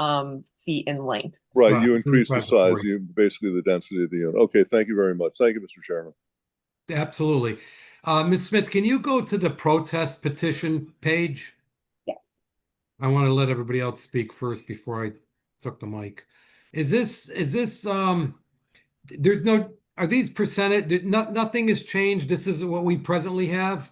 feet in length. Right, you increase the 35 to size, 40. you basically the density of the unit. Okay, thank you very much. Thank you, Mr. Chairman. Absolutely. Ms. Smith, can you go to the protest petition page? Yes. I want to let everybody else speak first before I took the mic. Is this, there's no, are these percentage, nothing has changed? This is what we presently have?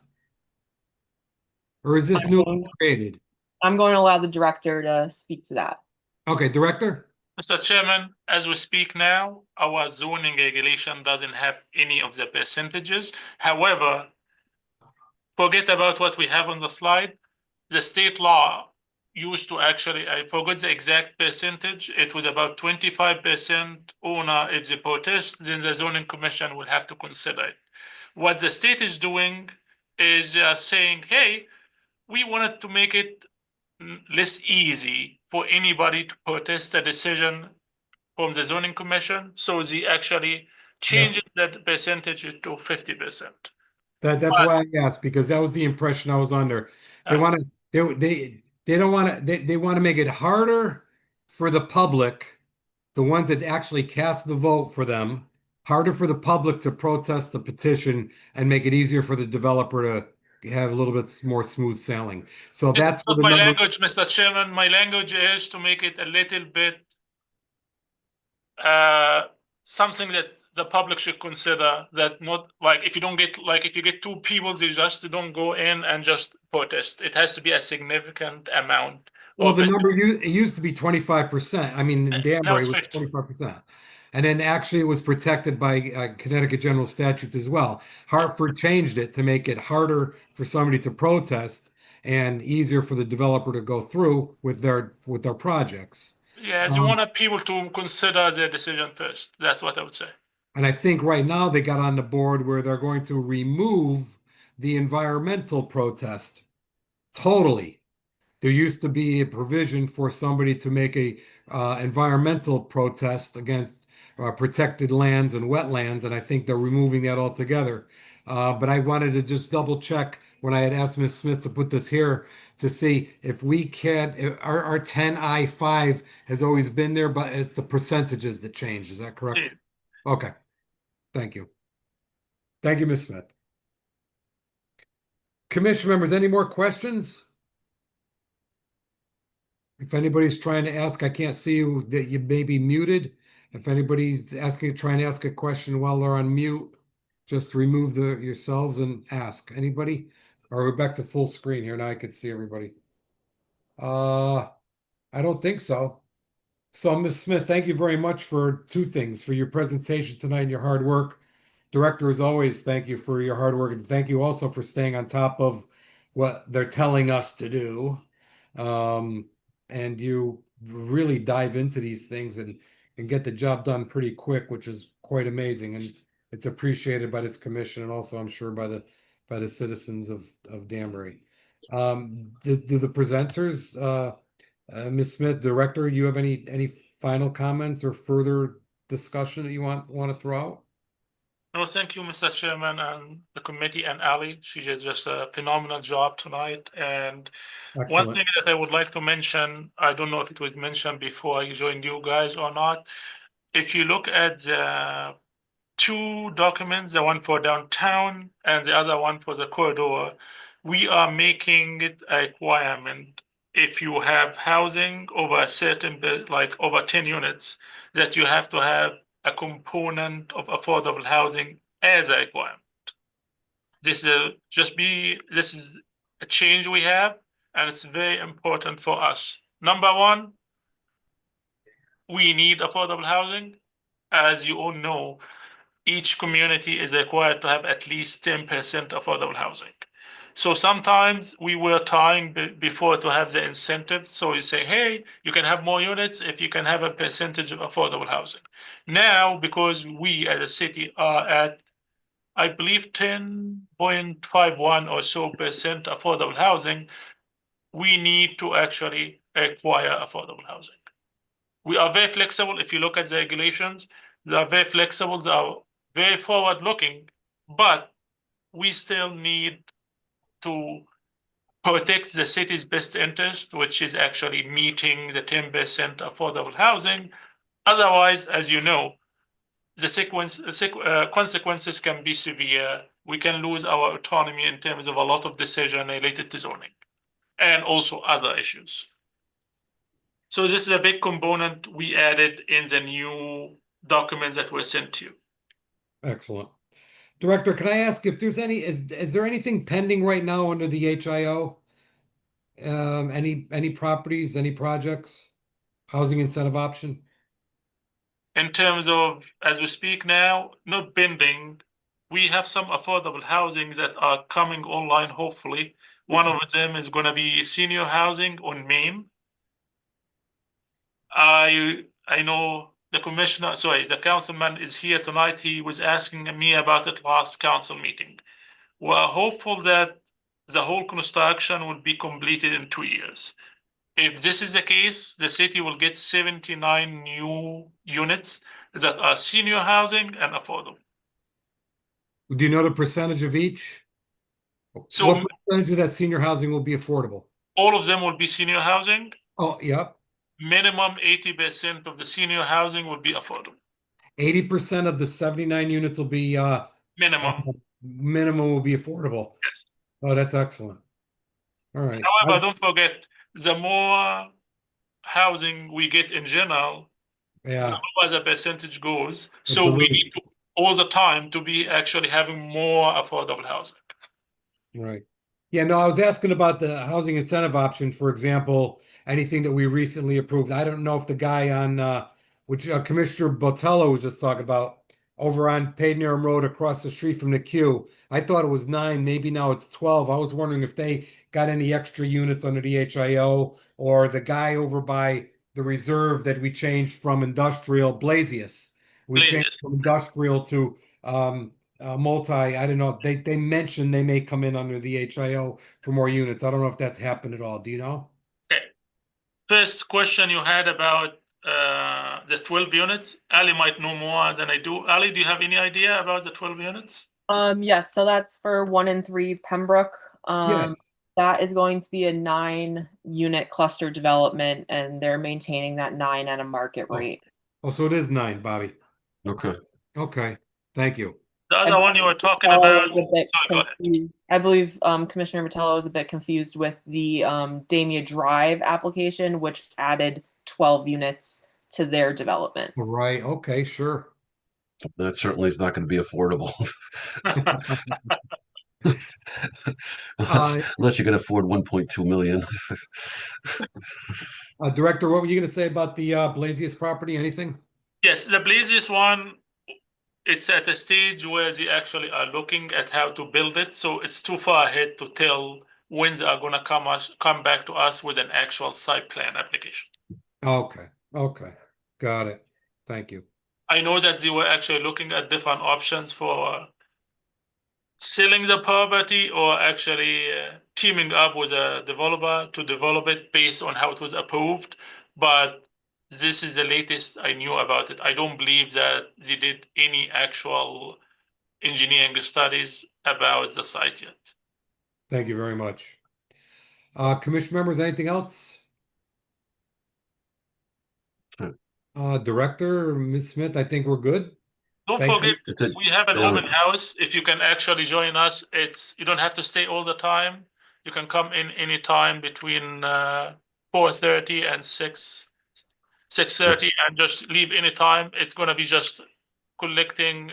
Or is this newly created? I'm going to allow the director to speak to that. Okay, Director? Mr. Chairman, as we speak now, our zoning regulation doesn't have any of the percentages. However, forget about what we have on the slide. The state law used to actually, I forgot the exact percentage. It was about 25% owner. If they protest, then the zoning commission will have to consider it. What the state is doing is saying, hey, we wanted to make it less easy for anybody to protest a decision from the zoning commission. So they actually changed that percentage to 50%. That's why I asked, because that was the impression I was under. They want to, they don't want to, they want to make it harder for the public, the ones that actually cast the vote for them, harder for the public to protest the petition and make it easier for the developer to have a little bit more smooth sailing. So that's what the my number. language, Mr. Chairman. My language is to make it a little bit something that the public should consider, that not like if you don't get, like if you get two people, they just don't go in and just protest. It has to be a significant amount. Well, the number it used to be 25%. I mean, in Danbury, it was 50. 25%. And then actually it was protected by Connecticut general statutes as well. Hartford changed it to make it harder for somebody to protest and easier for the developer to go through with their projects. Yeah, you want people to consider their decision first. That's what I would say. And I think right now they got on the board where they're going to remove the environmental protest totally. There used to be a provision for somebody to make a environmental protest against protected lands and wetlands, and I think they're removing that altogether. But I wanted to just double check when I had asked Ms. Smith to put this here to see if we can, our 10I5 has always been there, but it's the percentages that change. Is that correct? Yeah. Okay. Thank you. Thank you, Ms. Smith. Commission members, any more questions? If anybody's trying to ask, I can't see you, that you may be muted. If anybody's trying to ask a question while they're on mute, just remove yourselves and ask. Anybody? Or we're back to full screen here. Now I can see everybody. I don't think so. So, Ms. Smith, thank you very much for two things, for your presentation tonight and your hard work. Director, as always, thank you for your hard work, and thank you also for staying on top of what they're telling us to do. And you really dive into these things and get the job done pretty quick, which is quite amazing. And it's appreciated by this commission and also, I'm sure, by the citizens of Danbury. Do the presenters, Ms. Smith, Director, you have any final comments or further discussion that you want to throw out? No, thank you, Mr. Chairman, and the committee, and Ali. She did just a phenomenal job tonight. And one Excellent. thing that I would like to mention, I don't know if it was mentioned before I joined you guys or not. If you look at the two documents, the one for downtown and the other one for the corridor, we are making it a requirement if you have housing over a certain bit, like over 10 units, that you have to have a component of affordable housing as a requirement. This is a change we have, and it's very important for us. Number one, we need affordable housing. As you all know, each community is required to have at least 10% affordable housing. So sometimes we were trying before to have the incentive. So you say, hey, you can have more units if you can have a percentage of affordable housing. Now, because we as a city are at, I believe, 10.51 or so percent affordable housing, we need to actually acquire affordable housing. We are very flexible. If you look at the regulations, they are very flexible, they are very forward looking, but we still need to protect the city's best interest, which is actually meeting the 10% affordable housing. Otherwise, as you know, the consequences can be severe. We can lose our autonomy in terms of a lot of decisions related to zoning and also other issues. So this is a big component we added in the new documents that were sent to you. Excellent. Director, can I ask if there's is there anything pending right now under the HIO? Any properties, any projects, housing incentive option? In terms of, as we speak now, not pending, we have some affordable housing that are coming online, hopefully. One of them is going to be senior housing on Main. I know the the councilman is here tonight. He was asking me about it last council meeting. We're hopeful that the whole construction will be completed in 2 years. If this is the case, the city will get 79 new units that are senior housing and affordable. Do you know the percentage of each? So what percentage of that senior housing will be affordable? all of them will be senior housing. Oh, yep. Minimum 80% of the senior housing will be affordable. 80% of the 79 units will be minimum will be affordable. Yes. Oh, that's excellent. All right. However, don't forget, the more housing we get in general, the lower the percentage goes. So we need to, all the time to be actually having more affordable housing. Right. Yeah, no, I was asking about the housing incentive option, for example, anything that we recently approved. I don't know if the guy on which Commissioner Botello was just talking about over on Padenham Road across the street from the Q. I thought it was 9, maybe now it's 12. I was wondering if they got any extra units under the HIO, or the guy over by the reserve that we changed from industrial, Blasius. We changed from industrial to multi. I don't know. They mentioned they may come in under the HIO for more units. I don't know if that's happened at all. Do you know? Okay. First question you had about the 12 units. Ali might know more than I do. Ali, do you have any idea about the 12 units? Yes, so that's for 1 and 3 Pembroke. Yes. That is going to be a 9-unit cluster development, and they're maintaining that 9 at a market Oh. rate. Oh, so it is 9, Bobby. Okay. Okay, thank you. The other one you were talking Vitello about. was a bit Sorry, go ahead. confused. I believe Commissioner Vitello was a bit confused with the Damia Drive application, which added 12 units to their development. Right, okay, sure. That certainly is not going to be affordable. Unless you can afford 1.2 million. Director, what were you gonna say about the Blasius property? Anything? Yes, the Blasius one, it's at a stage where they actually are looking at how to build it. So it's too far ahead to tell when they are going to come back to us with an actual site plan application. Okay, okay, got it. Thank you. I know that they were actually looking at different options for selling the property or actually teaming up with a developer to develop it based on how it was approved. But this is the latest I knew about it. I don't believe that they did any actual engineering studies about the site yet. Thank you very much. Commission members, anything else? Director, Ms. Smith, I think we're good. Don't Thank forget, you. we have an Yeah. open house. If you can actually join us, you don't have to stay all the time. You can come in any time between 4:30 and 6:30 and just leave any time. It's going to be just collecting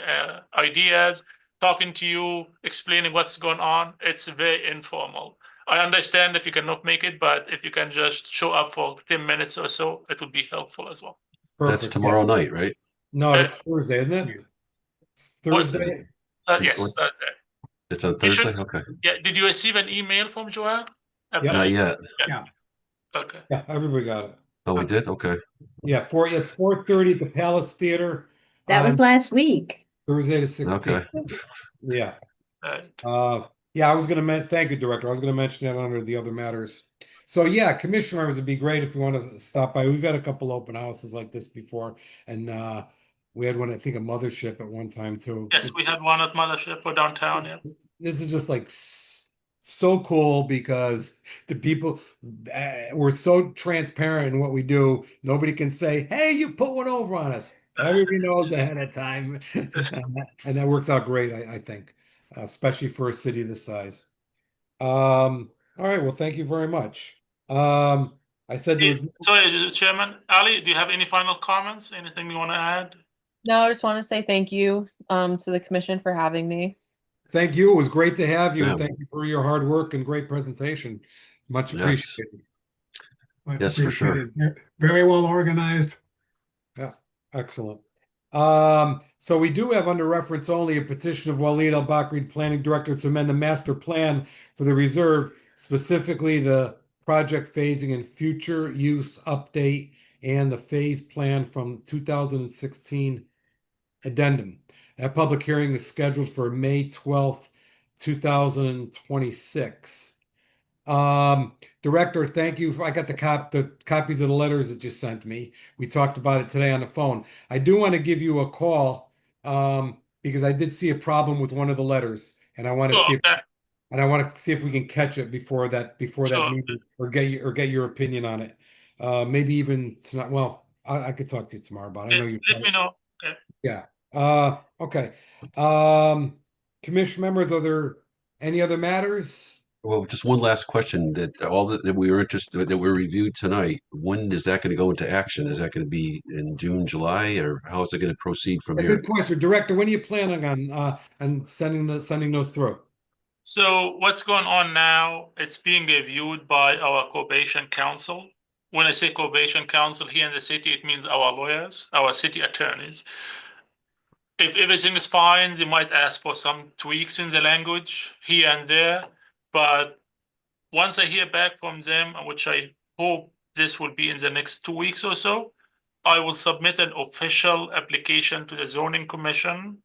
ideas, talking to you, explaining what's going on. It's very informal. I understand if you cannot make it, but if you can just show up for 10 minutes or so, it would be helpful as well. That's Perfect. tomorrow night, right? No, it's Thursday, isn't it? It's What's Thursday. Yes, that's it. It's on You should- Thursday? Okay. Yeah, did you receive an email from Joelle? Not yet. Okay. Yeah, everybody got it. Oh, we did? Okay. Yeah, it's 4:30 at the Palace Theater. That was on last week. Thursday the 16th. Okay. Yeah. Right. Yeah, I was gonna thank you, Director. I was gonna mention that under the other matters. So yeah, commission members, it'd be great if you want to stop by. We've had a couple open houses like this before, and we had one, I think, a Mothership at one time too. Yes, we had one at Mothership for downtown. Yeah. This is just like so cool because the people we're so transparent in what we do. Nobody can say, "Hey, you put one over on us." Everybody knows ahead of time, and that works out great. I think, especially for a city this size. All right. Well, thank you very much. I said there was. Sorry, Chairman. Ali, do you have any final comments? Anything you want to add? No, I just want to say thank you to the commission for having me. Thank you. It was great to have you. Yeah. And thank you for your hard work and great presentation. Much Yes. appreciated. Much Yes, for sure. appreciated. Very well organized. Yeah, excellent. So we do have under reference only a petition of Walid Al Bakri, Planning Director, to amend the master plan for the reserve, specifically the project phasing and future use update and the phase plan from 2016 addendum. That public hearing is scheduled for May 12th, 2026. Director, thank you. I got the copies of the letters that you sent me. We talked about it today on the phone. I do want to give you a call because I did see a problem with one of the letters, and I want to see if we can catch it before that Sure. meeting, or get your opinion on it. Maybe even tonight. Well, I could talk to you tomorrow about it. I know you. Let me know. Okay. Yeah. Okay. Commission members, are there any other matters? Well, just one last question that we were interested, that we reviewed tonight, when is that going to go into action? Is that going to be in June, July, or how is it going to proceed from A here? good question, Director. When are you planning on sending those through? So what's going on now, it's being reviewed by our probation council. When I say probation council here in the city, it means our lawyers, our city attorneys. If everything is fine, they might ask for some tweaks in the language here and there. But once I hear back from them, which I hope this will be in the next 2 weeks or so, I will submit an official application to the zoning commission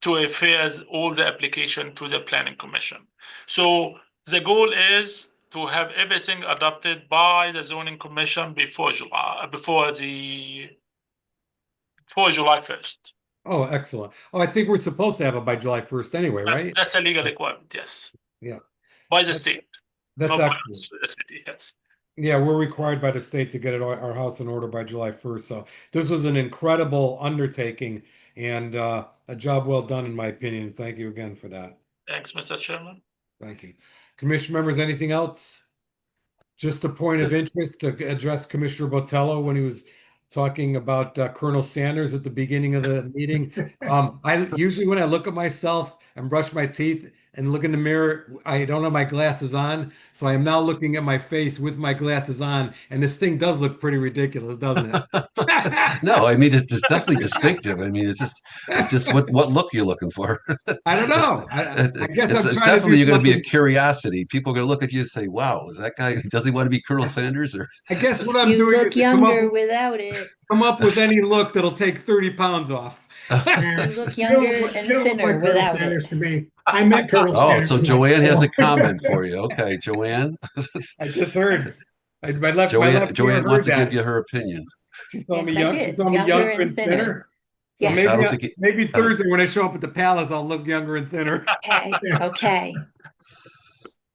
to refer all the application to the planning commission. So the goal is to have everything adopted by the zoning commission before July, before the for July 1st. Oh, excellent. Oh, I think we're supposed to have it by July 1st anyway, right? That's a legal requirement, yes. Yeah. By the state, That's not by excellent. the city, yes. Yeah, we're required by the state to get our house in order by July 1st. So this was an incredible undertaking and a job well done, in my opinion. Thank you again for that. Thanks, Mr. Chairman. Thank you. Commission members, anything else? Just a point of interest to address Commissioner Botello when he was talking about Colonel Sanders at the beginning of the meeting. I usually, when I look at myself and brush my teeth and look in the mirror, I don't have my glasses on. So I am now looking at my face with my glasses on, and this thing does look pretty ridiculous, doesn't it? No, I mean it's definitely distinctive. I mean it's just what look you're looking for. I don't know. I guess it's I'm trying to definitely do you're going to be a something- curiosity. People are going to look at you and say, "Wow, is that guy? Does he want to be Colonel Sanders?" Or I guess what I'm You doing look is to come younger up, without it. come up with any look that'll take 30 pounds off. You look younger and thinner without it. To me, I met Colonel oh, Sanders. so when I was Joanne has a 4. comment for you. Okay, Joanne. I just heard. My left Joanne ear heard wants to that. give you her opinion. She told me Yes, I young. She did. told me Younger younger and and thinner. thinner. So Yeah. I maybe don't think maybe Thursday when I show up at the palace, I'll look younger and thinner. Okay, okay.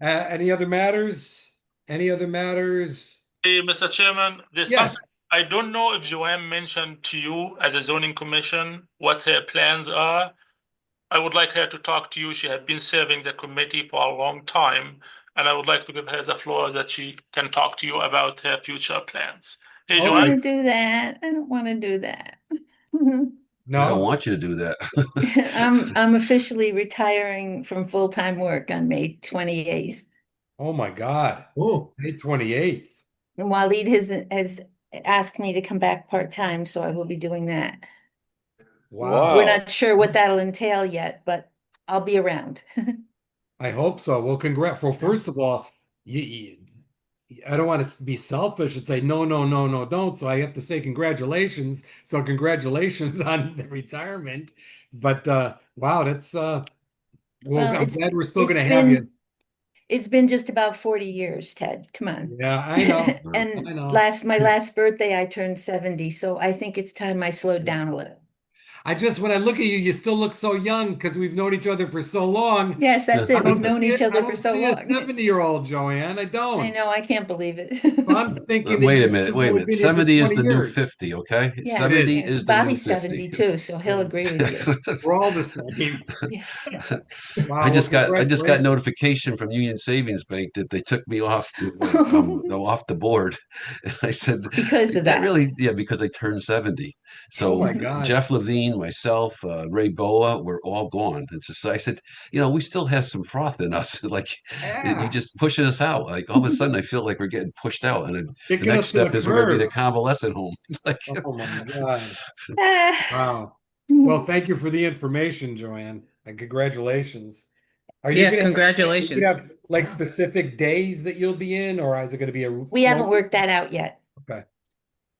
Any other matters? Any other matters? Hey, Mr. Chairman, there's Yes. something, I don't know if Joanne mentioned to you at the zoning commission what her plans are. I would like her to talk to you. She had been serving the committee for a long time, and I would like to give her the floor that she can talk to you about her future plans. Hey, Okay. I don't want Joanne, to do that. I don't want to do that. I don't No. want you to do that. I'm officially retiring from full-time work on May 28th. Oh my God. Oh, May 28th. And Waleed has asked me to come back part-time, so I will be doing that. Wow. We're not sure what that'll entail yet, but I'll be around. I hope so. Well, congrats. Well, first of all, I don't want to be selfish and say no, no, no, no, don't. So I have to say congratulations. So congratulations on the retirement. But wow, that's well, I'm glad we're still going to have you. It's been just about 40 years, Ted. Come on. Yeah, I know. And I know. my last birthday, I turned 70, so I think it's time I slowed down a little. I just, when I look at you, you still look so young because we've known each other for so long. Yes, that's I it. We've don't known see each it- other I for don't so see long. a 70-year-old Joanne. I don't. I know, I can't believe it. I'm thinking. that Wait a you minute. still Wait a have minute. been here for 70 is 20 the new years. 50. Okay, Yeah, 70 yes. is the Bobby's new 50. 72, so he'll agree with you. We're all the same. Yes. Wow, I just well, got congratulations. notification from Union Savings Bank that they took me off off the board. And I said, Because of that. really, yeah, because I turned 70. So Oh my God. Jeff Levine, myself, Ray Boa, we're all gone. It's just, I said, we still have some froth in us. Like Yeah. you just pushing us out. Like all of a sudden, I feel like we're getting pushed out, and the Kicking next us to the step is we're going to be the curb. convalescent home. Like, Oh my God. Ah. Wow. Well, thank you for the information, Joanne, and congratulations. Are you Yeah, gonna congratulations. you have like specific days that you'll be in, or is it going to be a? We haven't worked that out yet. Okay.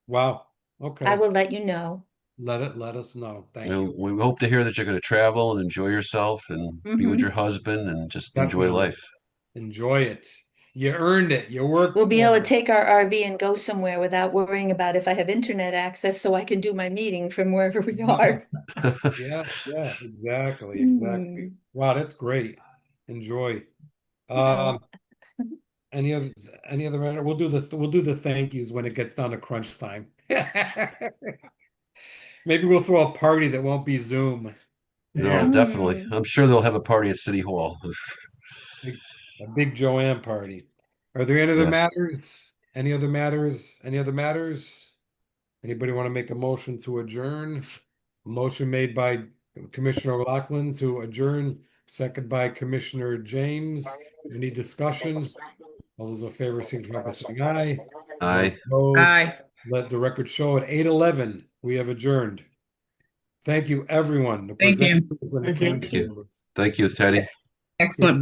Wow. Okay. I will let you know. Let us know. Thank you. we hope to hear that you're going to travel and enjoy yourself and be with Mhm. your husband and just enjoy Definitely. life. Enjoy it. You earned it. You worked. We'll be for able it. to take our RV and go somewhere without worrying about if I have internet access so I can do my meeting from wherever we are. Yeah, exactly. Mm. Wow, that's great. Enjoy. Yeah. Any other matter? We'll do the thank yous when it gets down to crunch time. Maybe we'll throw a party that won't be Zoom. No, definitely. I'm sure they'll have a party at City Hall. A big Joanne party. Are there any other Yes. matters? Any other matters? Any other matters? Anybody want to make a motion to adjourn? Motion made by Commissioner O'Loughlin to adjourn, second by Commissioner James. Any discussion? All those in favor, signify by saying aye. Aye. Opposed? Aye. Let the record show at 8:11, we have adjourned. Thank you, everyone. the Thank you. presenters and the Thank you. commission members. Thank you, Teddy. Excellent presentation.